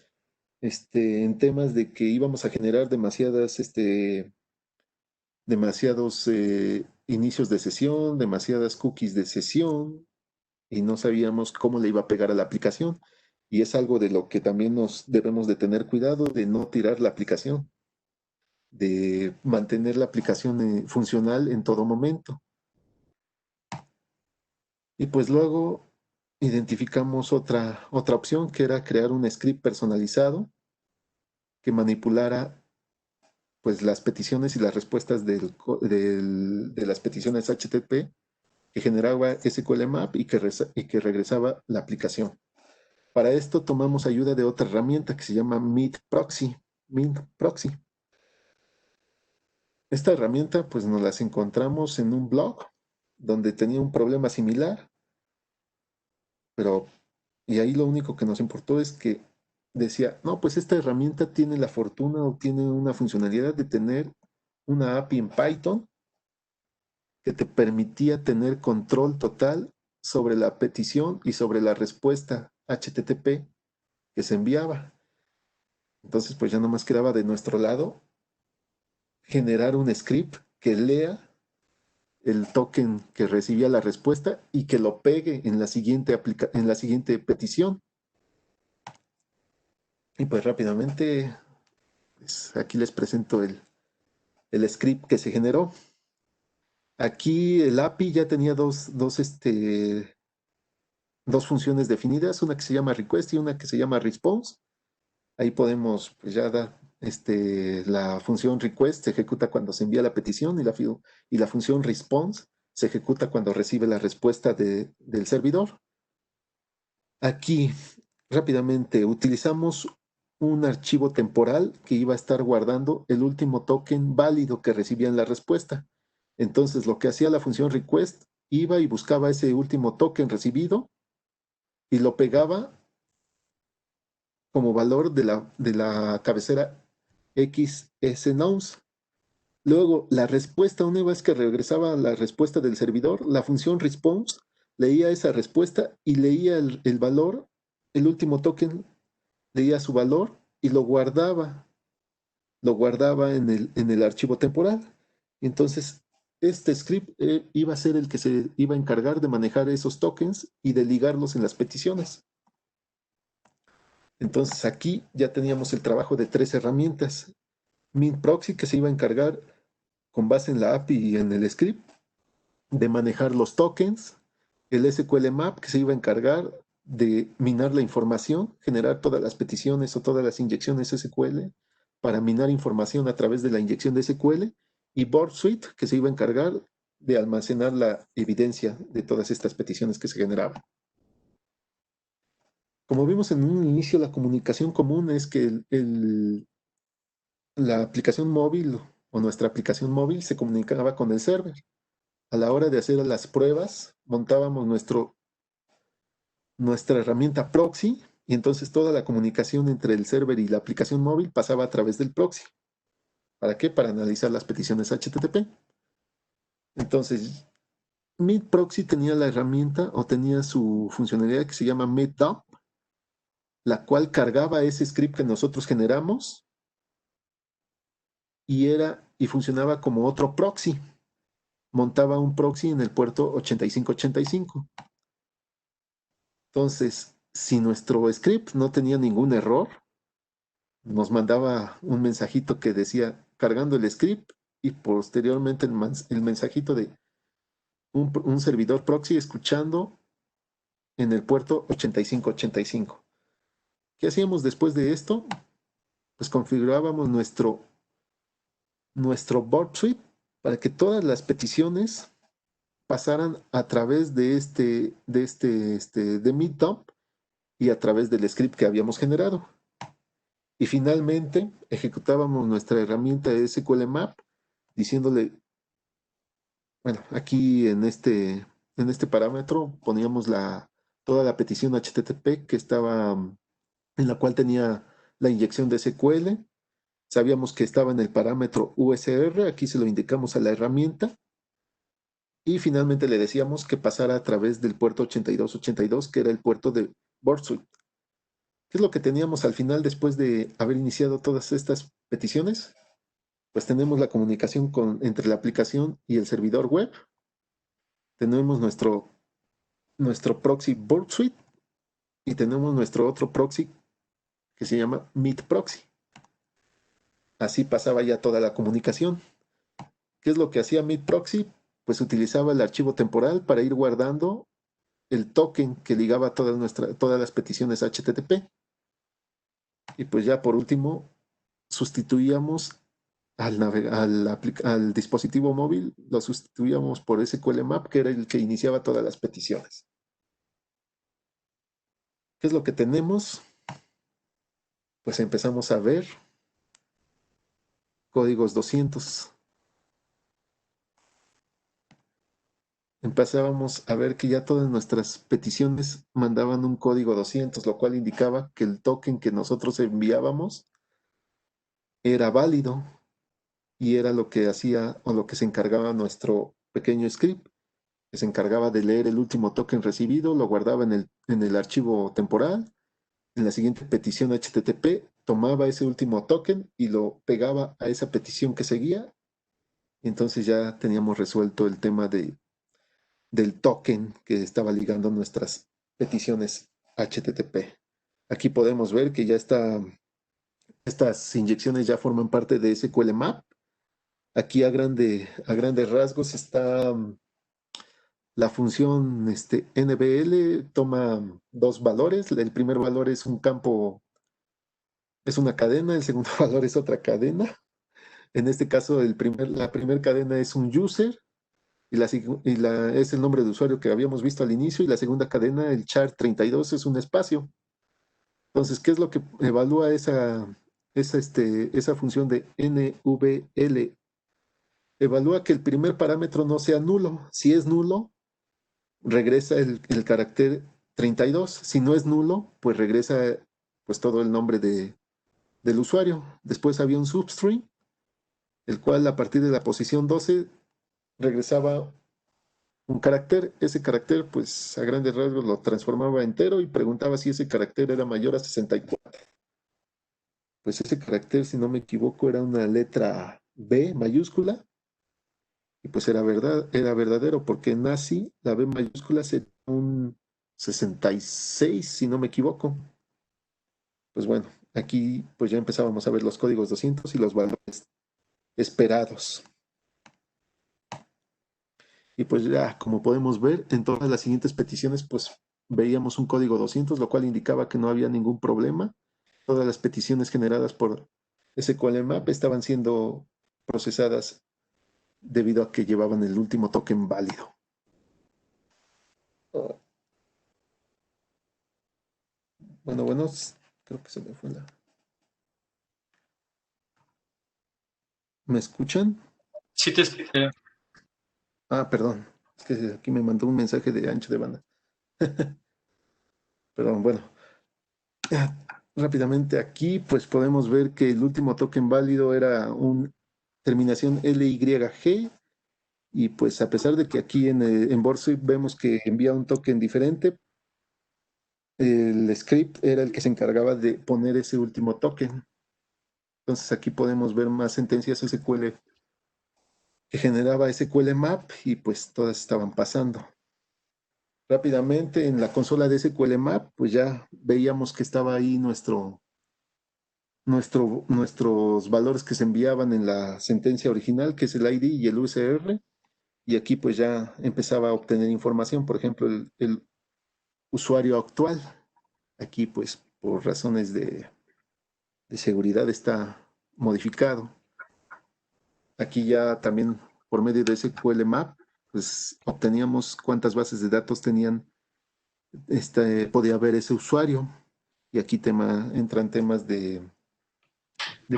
temas de que íbamos a generar demasiados inicios de sesión, demasiadas cookies de sesión y no sabíamos cómo le iba a pegar a la aplicación. Y es algo de lo que también nos debemos de tener cuidado de no tirar la aplicación, de mantener la aplicación funcional en todo momento. Y pues luego identificamos otra opción que era crear un script personalizado que manipulara pues las peticiones y las respuestas de las peticiones HTTP que generaba SQLMap y que regresaba la aplicación. Para esto tomamos ayuda de otra herramienta que se llama Mint Proxy. Mint Proxy. Esta herramienta pues nos las encontramos en un blog donde tenía un problema similar, pero y ahí lo único que nos importó es que decía, no, pues esta herramienta tiene la fortuna o tiene una funcionalidad de tener una API en Python que te permitía tener control total sobre la petición y sobre la respuesta HTTP que se enviaba. Entonces, pues ya nomás quedaba de nuestro lado generar un script que lea el token que recibía la respuesta y que lo pegue en en la siguiente petición. Y pues rápidamente, pues aquí les presento el script que se generó. Aquí el API ya tenía dos funciones definidas, una que se llama request y una que se llama response. Ahí podemos pues, ya dar la función request se ejecuta cuando se envía la petición y la función response se ejecuta cuando recibe la respuesta del servidor. Aquí, rápidamente, utilizamos un archivo temporal que iba a estar guardando el último token válido que recibía en la respuesta. Entonces, lo que hacía la función request, iba y buscaba ese último token recibido y lo pegaba como valor de la cabecera XSNouns. Luego, la respuesta, una vez que regresaba la respuesta del servidor, la función response leía esa respuesta y leía el valor, el último token, leía su valor y lo guardaba en el archivo temporal. Y entonces, este script iba a ser el que se iba a encargar de manejar esos tokens y de ligarlos en las peticiones. Entonces, aquí ya teníamos el trabajo de tres herramientas. Mint Proxy, que se iba a encargar con base en la API y en el script de manejar los tokens, el SQLMap que se iba a encargar de minar la información, generar todas las peticiones o todas las inyecciones SQL para minar información a través de la inyección de SQL, y Board Suite que se iba a encargar de almacenar la evidencia de todas estas peticiones que se generaban. Como vimos en un inicio, la comunicación común es que la aplicación móvil o nuestra aplicación móvil se comunicaba con el server. A la hora de hacer las pruebas, montábamos nuestra herramienta proxy y entonces toda la comunicación entre el server y la aplicación móvil pasaba a través del proxy. ¿Para qué? Para analizar las peticiones HTTP. Entonces, Meet Proxy tenía la herramienta o tenía su funcionalidad que se llama Meet Dump, la cual cargaba ese script que nosotros generamos y funcionaba como otro proxy. Montaba un proxy en el puerto 8585. Entonces, si nuestro script no tenía ningún error, nos mandaba un mensajito que decía cargando el script y posteriormente el mensajito de un servidor proxy escuchando en el puerto 8585. ¿Qué hacíamos después de esto? Pues configurábamos nuestro board suite para que todas las peticiones pasaran a través de Meetdump y a través del script que habíamos generado. Y finalmente ejecutábamos nuestra herramienta SQL Map diciéndole, bueno, aquí en este parámetro poníamos toda la petición HTTP que estaba, en la cual tenía la inyección de SQL. Sabíamos que estaba en el parámetro USR, aquí se lo indicamos a la herramienta. Y finalmente le decíamos que pasara a través del puerto 8282, que era el puerto de Board Suite. ¿Qué es lo que teníamos al final después de haber iniciado todas estas peticiones? Pues tenemos la comunicación entre la aplicación y el servidor web. Tenemos nuestro proxy Board Suite y tenemos nuestro otro proxy que se llama Meet Proxy. Así pasaba ya toda la comunicación. ¿Qué es lo que hacía Meet Proxy? Pues utilizaba el archivo temporal para ir guardando el token que ligaba todas las peticiones HTTP. Y pues ya por último, sustituíamos al dispositivo móvil, lo sustituíamos por SQL Map, que era el que iniciaba todas las peticiones. ¿Qué es lo que tenemos? Pues empezamos a ver códigos 200. Empezábamos a ver que ya todas nuestras peticiones mandaban un código 200, lo cual indicaba que el token que nosotros enviábamos era válido y era lo que hacía o lo que se encargaba nuestro pequeño script, que se encargaba de leer el último token recibido, lo guardaba en el archivo temporal, en la siguiente petición HTTP, tomaba ese último token y lo pegaba a esa petición que seguía, y entonces ya teníamos resuelto el tema del token que estaba ligando nuestras peticiones HTTP. Aquí podemos ver que ya estas inyecciones ya forman parte de SQL Map. Aquí a grandes rasgos está la función NBL, toma dos valores. El primer valor es un campo, es una cadena, el segundo valor es otra cadena. En este caso, la primera cadena es un user es el nombre de usuario que habíamos visto al inicio, y la segunda cadena, el char 32, es un espacio. Entonces, ¿qué es lo que evalúa esa función de NVL? Evalúa que el primer parámetro no sea nulo. Si es nulo, regresa el carácter 32. Si no es nulo, pues regresa pues todo el nombre del usuario. Después había un substring, el cual a partir de la posición 12 regresaba un carácter. Ese carácter, pues a grandes rasgos lo transformaba entero y preguntaba si ese carácter era mayor a 64. Pues ese carácter, si no me equivoco, era una letra B mayúscula, y pues era verdadero, porque en ASCII la B mayúscula sería un 66, si no me equivoco. Pues bueno, aquí pues ya empezábamos a ver los códigos 200 y los valores esperados. Y pues ya, como podemos ver, en todas las siguientes peticiones, pues veíamos un código 200, lo cual indicaba que no había ningún problema. Todas las peticiones generadas por SQL Map estaban siendo procesadas debido a que llevaban el último token válido. Bueno, creo que se me fue la... ¿Me escuchan? Sí, Ah, perdón. Es que aquí me mandó un mensaje de ancho de banda. Perdón, bueno. Ah, rápidamente aquí, pues podemos ver que el último token válido era un terminación LYG. Y pues a pesar de que aquí en Borswick vemos que envía un token diferente, el script era el que se encargaba de poner ese último token. Entonces aquí podemos ver más sentencias SQL que generaba SQL Map y pues todas estaban pasando. Rápidamente en la consola de SQL Map, pues ya veíamos que estaba ahí nuestros valores que se enviaban en la sentencia original, que es el ID y el USR, y aquí pues ya empezaba a obtener información, por ejemplo, el usuario actual. Aquí pues por razones de seguridad está modificado. Aquí ya también por medio de SQL Map, pues obteníamos cuántas bases de datos podía haber ese usuario. Y aquí entran temas de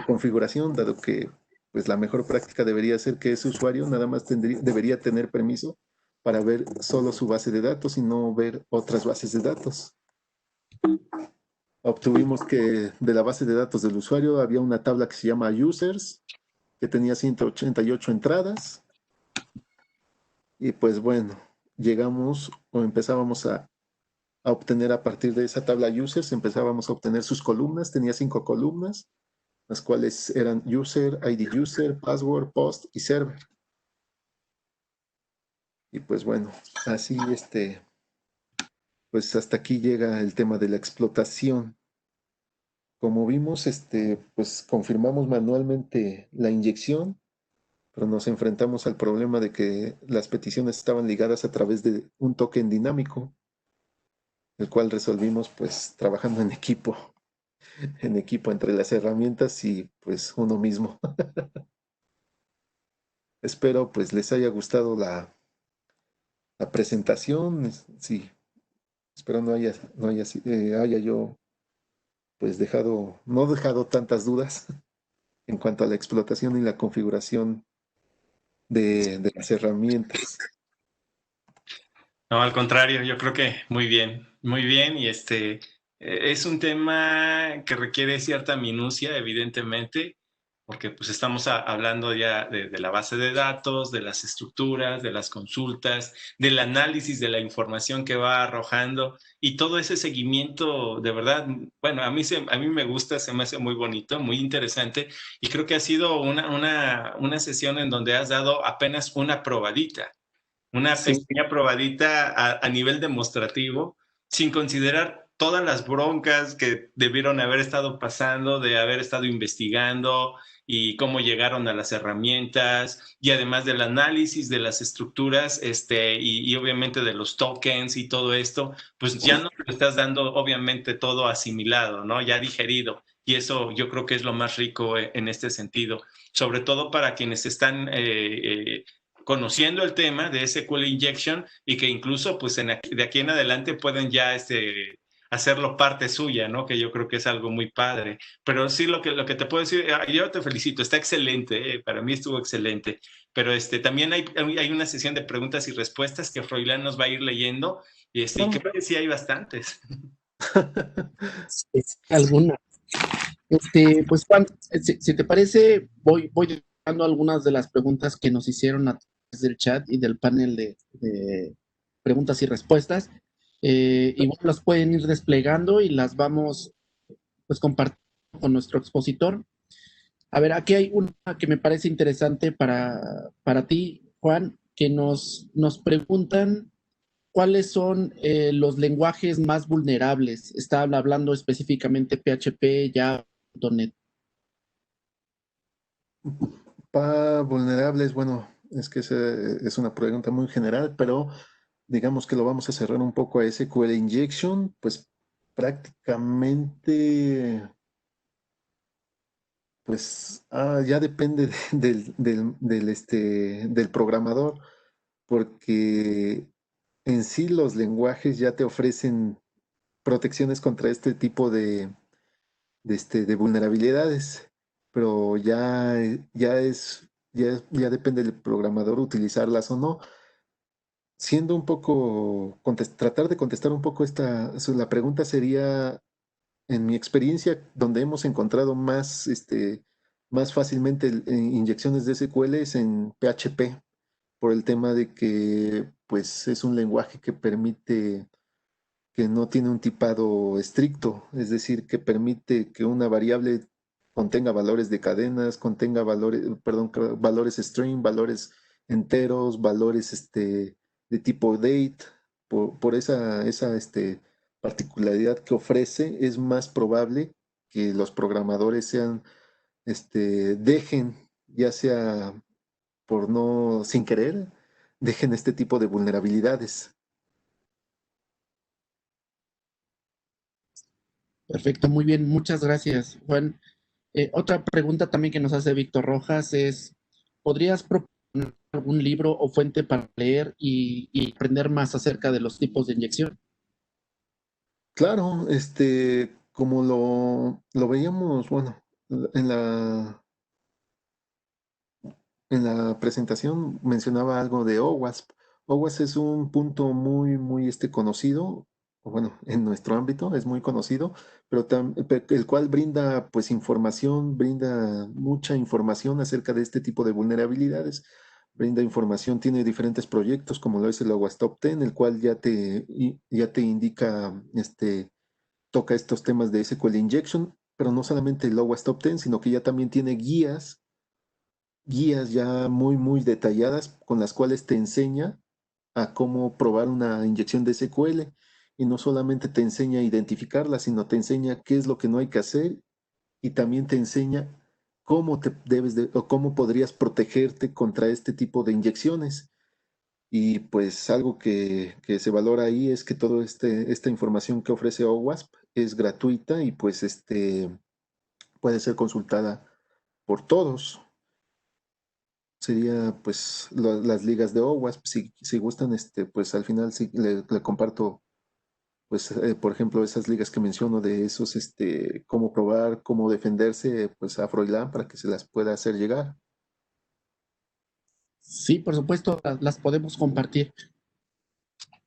configuración, dado que pues la mejor práctica debería ser que ese usuario nada más debería tener permiso para ver solo su base de datos y no ver otras bases de datos. Obtuvimos que de la base de datos del usuario había una tabla que se llama users, que tenía 188 entradas. Y pues bueno, llegamos o empezábamos a obtener a partir de esa tabla users, empezábamos a obtener sus columnas, tenía 5 columnas, las cuales eran user, ID user, password, post y server. Y pues bueno, así pues hasta aquí llega el tema de la explotación. Como vimos, pues confirmamos manualmente la inyección, pero nos enfrentamos al problema de que las peticiones estaban ligadas a través de un token dinámico, el cual resolvimos pues trabajando en equipo entre las herramientas y pues uno mismo. Espero pues les haya gustado la presentación. Sí, espero haya yo pues no dejado tantas dudas en cuanto a la explotación y la configuración de las herramientas. No, al contrario, yo creo que muy bien, y es un tema que requiere cierta minucia, evidentemente, porque pues estamos hablando ya de la base de datos, de las estructuras, de las consultas, del análisis de la información que va arrojando y todo ese seguimiento, de verdad, bueno, a mí me gusta, se me hace muy bonito, muy interesante, y creo que ha sido una sesión en donde has dado apenas una probadita, una Sí, pequeña probadita a nivel demostrativo, sin considerar todas las broncas que debieron haber estado pasando, de haber estado investigando y cómo llegaron a las herramientas, y además del análisis de las estructuras, y obviamente de los tokens y todo esto, pues ya no te estás dando obviamente todo asimilado, ¿no? Ya digerido. Y eso yo creo que es lo más rico en este sentido, sobre todo para quienes están conociendo el tema de SQL Injection, y que incluso pues de aquí en adelante pueden ya hacerlo parte suya, ¿no? Que yo creo que es algo muy padre. Pero sí, lo que te puedo decir, yo te felicito, está excelente, para mí estuvo excelente. Pero también hay una sesión de preguntas y respuestas que Froilán nos va a ir leyendo, y creo que sí hay bastantes. Sí, alguna. Pues Juan, si te parece, voy dando algunas de las preguntas que nos hicieron a través del chat y del panel de preguntas y respuestas. Y bueno, las pueden ir desplegando y las vamos pues compartiendo con nuestro expositor. A ver, aquí hay una que me parece interesante para ti, Juan, que nos preguntan cuáles son los lenguajes más vulnerables. Está hablando específicamente PHP, Java, .NET. para vulnerables, bueno, es que es una pregunta muy general, pero digamos que lo vamos a cerrar un poco a SQL Injection, pues prácticamente, pues ya depende del programador, porque en sí los lenguajes ya te ofrecen protecciones contra este tipo de vulnerabilidades. pero ya depende del programador utilizarlas o no. Siendo un poco, tratar de contestar un poco la pregunta sería, en mi experiencia, donde hemos encontrado más fácilmente inyecciones de SQL es en PHP, por el tema de que pues es un lenguaje que permite, que no tiene un tipado estricto, es decir, que permite que una variable contenga valores de cadenas, contenga valores, perdón, valores string, valores enteros, valores de tipo date. Por esa particularidad que ofrece, es más probable que los programadores dejen, ya sea por no, sin querer, dejen este tipo de vulnerabilidades. Perfecto, muy bien, muchas gracias, Juan. Otra pregunta también que nos hace Víctor Rojas es, ¿podrías proponer algún libro o fuente para leer y aprender más acerca de los tipos de inyección? Claro, como lo veíamos, bueno, en la, en la presentación mencionaba algo de OWASP. OWASP es un punto muy, muy conocido, o bueno, en nuestro ámbito es muy conocido, pero el cual brinda pues información, brinda mucha información acerca de este tipo de vulnerabilidades. Brinda información, tiene diferentes proyectos, como lo es el OWASP Top 10, el cual ya te indica toca estos temas de SQL Injection, pero no solamente el OWASP Top 10, sino que ya también tiene guías ya muy, muy detalladas con las cuales te enseña a cómo probar una inyección de SQL. Y no solamente te enseña a identificarla, sino te enseña qué es lo que no hay que hacer y también te enseña cómo te debes de, o cómo podrías protegerte contra este tipo de inyecciones. Y pues algo que se valora ahí es que toda esta información que ofrece OWASP es gratuita y pues puede ser consultada por todos. Sería pues las ligas de OWASP, si gustan, pues al final sí le comparto, pues por ejemplo, esas ligas que menciono de esos, cómo probar, cómo defenderse, pues a Froilán para que se las pueda hacer llegar. Sí, por supuesto, las podemos compartir.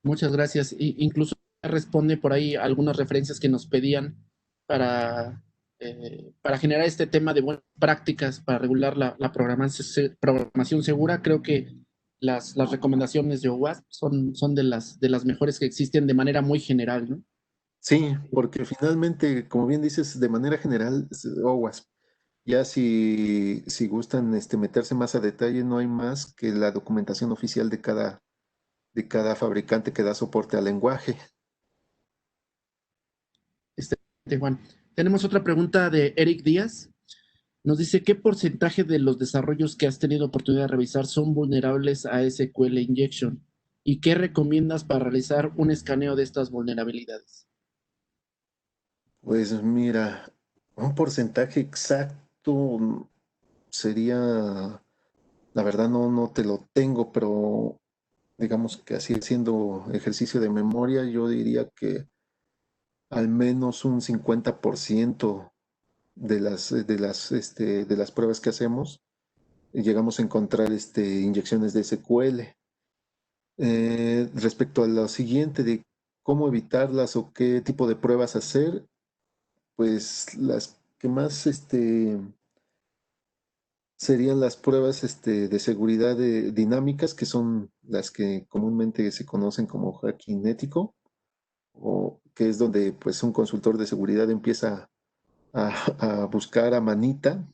Muchas gracias. Incluso responde por ahí algunas referencias que nos pedían para generar este tema de buenas prácticas para regular la programación segura. Creo que las recomendaciones de OWASP son de las mejores que existen de manera muy general, ¿no? Sí, porque finalmente, como bien dices, de manera general, OWASP. Ya si gustan meterse más a detalle, no hay más que la documentación oficial de cada fabricante que da soporte al lenguaje. Este, Juan. Tenemos otra pregunta de Eric Díaz. Nos dice, ¿qué porcentaje de los desarrollos que has tenido oportunidad de revisar son vulnerables a SQL Injection? ¿Y qué recomiendas para realizar un escaneo de estas vulnerabilidades? Pues mira, un porcentaje exacto sería, la verdad no te lo tengo, pero digamos que así haciendo ejercicio de memoria, yo diría que al menos un 50% de las pruebas que hacemos, llegamos a encontrar inyecciones de SQL. Respecto a lo siguiente de cómo evitarlas o qué tipo de pruebas hacer, pues las que más serían las pruebas de seguridad dinámicas, que son las que comúnmente se conocen como hacking ético, o que es donde pues un consultor de seguridad empieza a buscar a manita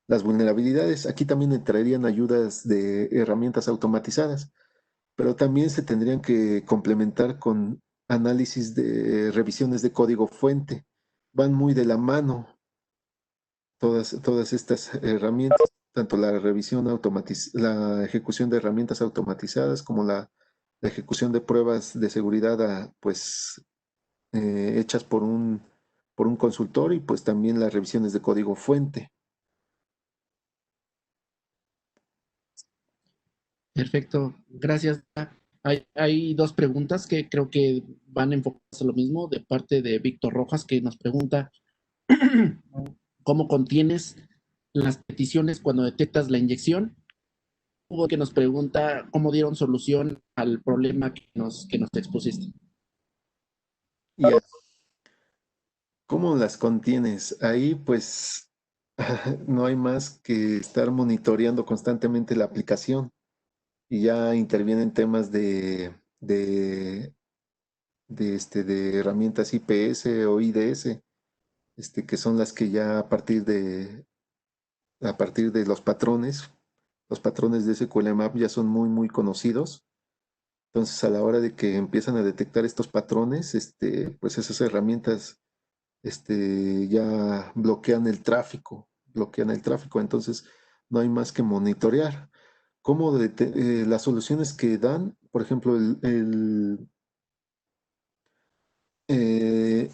las vulnerabilidades. Aquí también entrarían ayudas de herramientas automatizadas, pero también se tendrían que complementar con análisis de revisiones de código fuente. Van muy de la mano todas estas herramientas, tanto la ejecución de herramientas automatizadas como la ejecución de pruebas de seguridad pues hechas por un consultor, y pues también las revisiones de código fuente. Perfecto, gracias. Hay dos preguntas que creo que van enfocadas a lo mismo de parte de Víctor Rojas, que nos pregunta cómo contienes las peticiones cuando detectas la inyección. Hugo que nos pregunta cómo dieron solución al problema que nos expusiste. Ya. ¿Cómo las contienes? Ahí pues no hay más que estar monitoreando constantemente la aplicación y ya intervienen temas de herramientas IPS o IDS, que son las que ya a partir de los patrones de SQL Map ya son muy, muy conocidos. Entonces, a la hora de que empiezan a detectar estos patrones, pues esas herramientas, ya bloquean el tráfico. Entonces, no hay más que monitorear. Las soluciones que dan, por ejemplo, eh,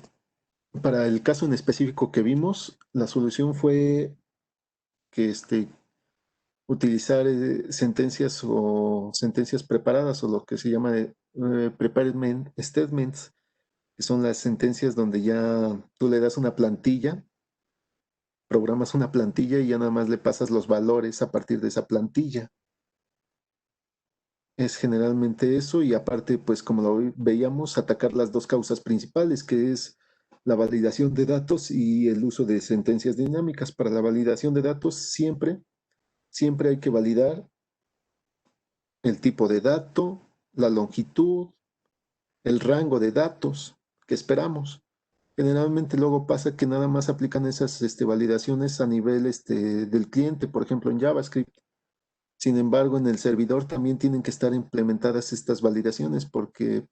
para el caso en específico que vimos, la solución fue que utilizar sentencias o sentencias preparadas o lo que se llama prepared statements, que son las sentencias donde ya tú le das una plantilla, programas una plantilla y ya nada más le pasas los valores a partir de esa plantilla. Es generalmente eso y aparte, pues como lo veíamos, atacar las dos causas principales, que es la validación de datos y el uso de sentencias dinámicas. Para la validación de datos siempre hay que validar el tipo de dato, la longitud, el rango de datos que esperamos. Generalmente luego pasa que nada más aplican esas validaciones a nivel del cliente, por ejemplo en JavaScript. Sin embargo, en el servidor también tienen que estar implementadas estas validaciones porque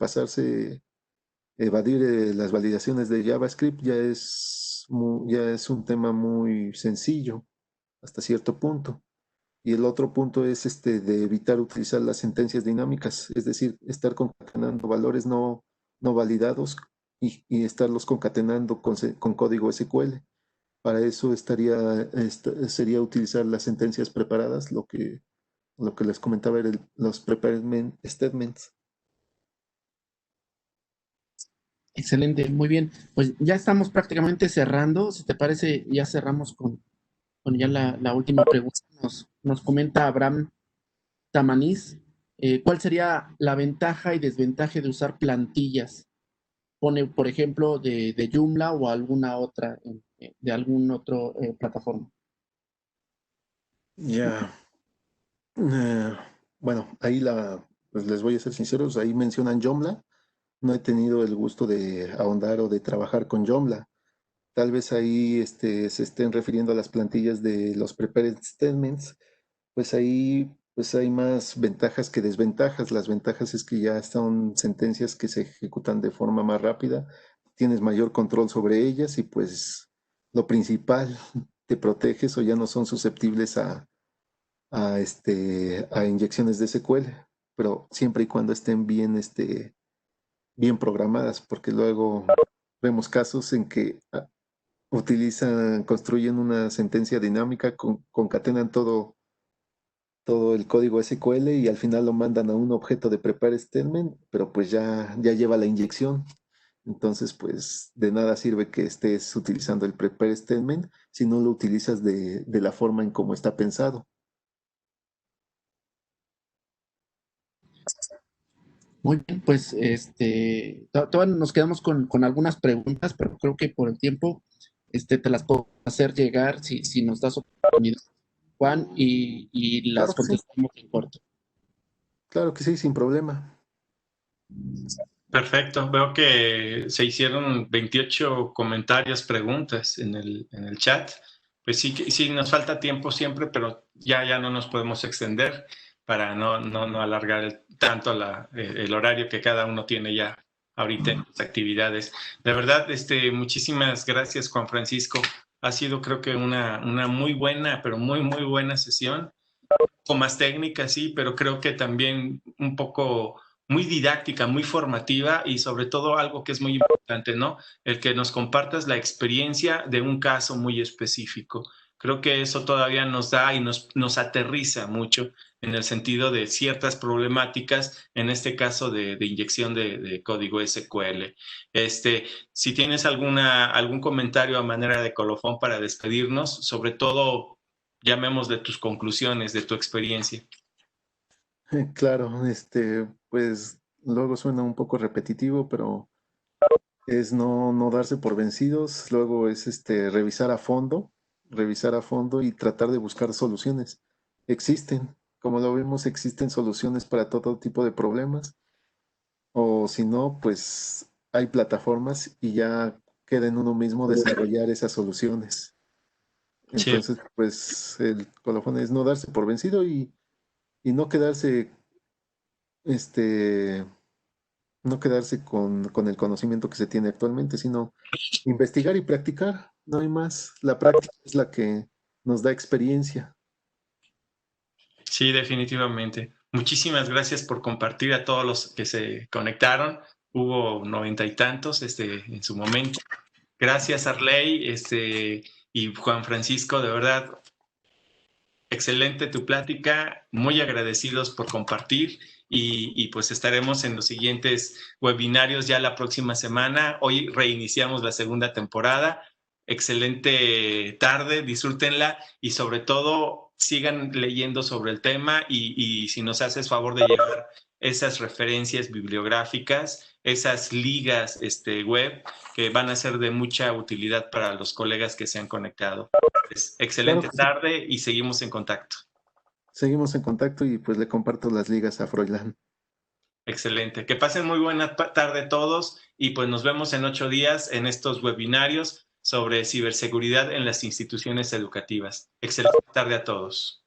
evadir las validaciones de JavaScript ya es un tema muy sencillo hasta cierto punto. Y el otro punto es de evitar utilizar las sentencias dinámicas, es decir, estar concatenando valores no validados y estarlos concatenando con código SQL. Para eso sería utilizar las sentencias preparadas, lo que les comentaba era los prepared statements. Excelente, muy bien. Pues ya estamos prácticamente cerrando. Si te parece, ya cerramos con ya la última pregunta. Nos comenta Abraham Tamaniz, ¿cuál sería la ventaja y desventaja de usar plantillas? Pone, por ejemplo, de Joomla o alguna otra, de algún otro plataforma. Ya. Bueno, ahí pues les voy a ser sinceros, ahí mencionan Joomla. No he tenido el gusto de ahondar o de trabajar con Joomla. Tal vez ahí se estén refiriendo a las plantillas de los prepared statements. Pues ahí pues hay más ventajas que desventajas. Las ventajas es que ya son sentencias que se ejecutan de forma más rápida, tienes mayor control sobre ellas y pues lo principal, te proteges o ya no son susceptibles a inyecciones de SQL, pero siempre y cuando estén bien programadas, porque luego vemos casos en que construyen una sentencia dinámica, concatenan todo el código SQL y al final lo mandan a un objeto de prepare statement, pero pues ya lleva la inyección. Entonces, pues de nada sirve que estés utilizando el prepare statement si no lo utilizas de la forma en cómo está pensado. Muy bien, pues todavía nos quedamos con algunas preguntas, pero creo que por el tiempo te las puedo hacer llegar si nos das oportunidad, Juan, y las Claro que sí, contestamos en corto. claro que sí, sin problema. Perfecto. Veo que se hicieron 28 comentarios, preguntas en el chat. Pues sí, nos falta tiempo siempre, pero ya no nos podemos extender para no alargar tanto el horario que cada uno tiene ya ahorita en las actividades. De verdad, muchísimas gracias, Juan Francisco. Ha sido, creo que, una muy buena, pero muy, muy buena sesión. Un poco más técnica, sí, pero creo que también un poco muy didáctica, muy formativa y sobre todo algo que es muy importante, ¿no? El que nos compartas la experiencia de un caso muy específico. Creo que eso todavía nos da y nos aterriza mucho en el sentido de ciertas problemáticas, en este caso de inyección de código SQL. Si tienes algún comentario a manera de colofón para despedirnos, sobre todo llamemos de tus conclusiones, de tu experiencia. Claro, pues luego suena un poco repetitivo, pero es no darse por vencidos, luego es revisar a fondo y tratar de buscar soluciones. Existen, como lo vemos, existen soluciones para todo tipo de problemas, o si no, pues hay plataformas y ya queda en uno mismo desarrollar esas soluciones. Sí. Entonces, pues el colofón es no darse por vencido y no quedarse, no quedarse con el conocimiento que se tiene actualmente, sino investigar y practicar, no hay más. La práctica es la que nos da experiencia. Sí, definitivamente. Muchísimas gracias por compartir a todos los que se conectaron. Hubo 90 y tantos en su momento. Gracias, Arley, y Juan Francisco, de verdad, excelente tu plática, muy agradecidos por compartir y pues estaremos en los siguientes webinarios ya la próxima semana. Hoy reiniciamos la segunda temporada. Excelente tarde, disfrútenla y sobre todo sigan leyendo sobre el tema y si nos haces favor de llevar esas referencias bibliográficas, esas ligas web que van a ser de mucha utilidad para los colegas que se han conectado. Pues, excelente tarde y seguimos en contacto. Seguimos en contacto y pues le comparto las ligas a Froilán. Excelente. Que pasen muy buena tarde todos y pues nos vemos en 8 días en estos webinarios sobre ciberseguridad en las instituciones educativas. Excelente tarde a todos.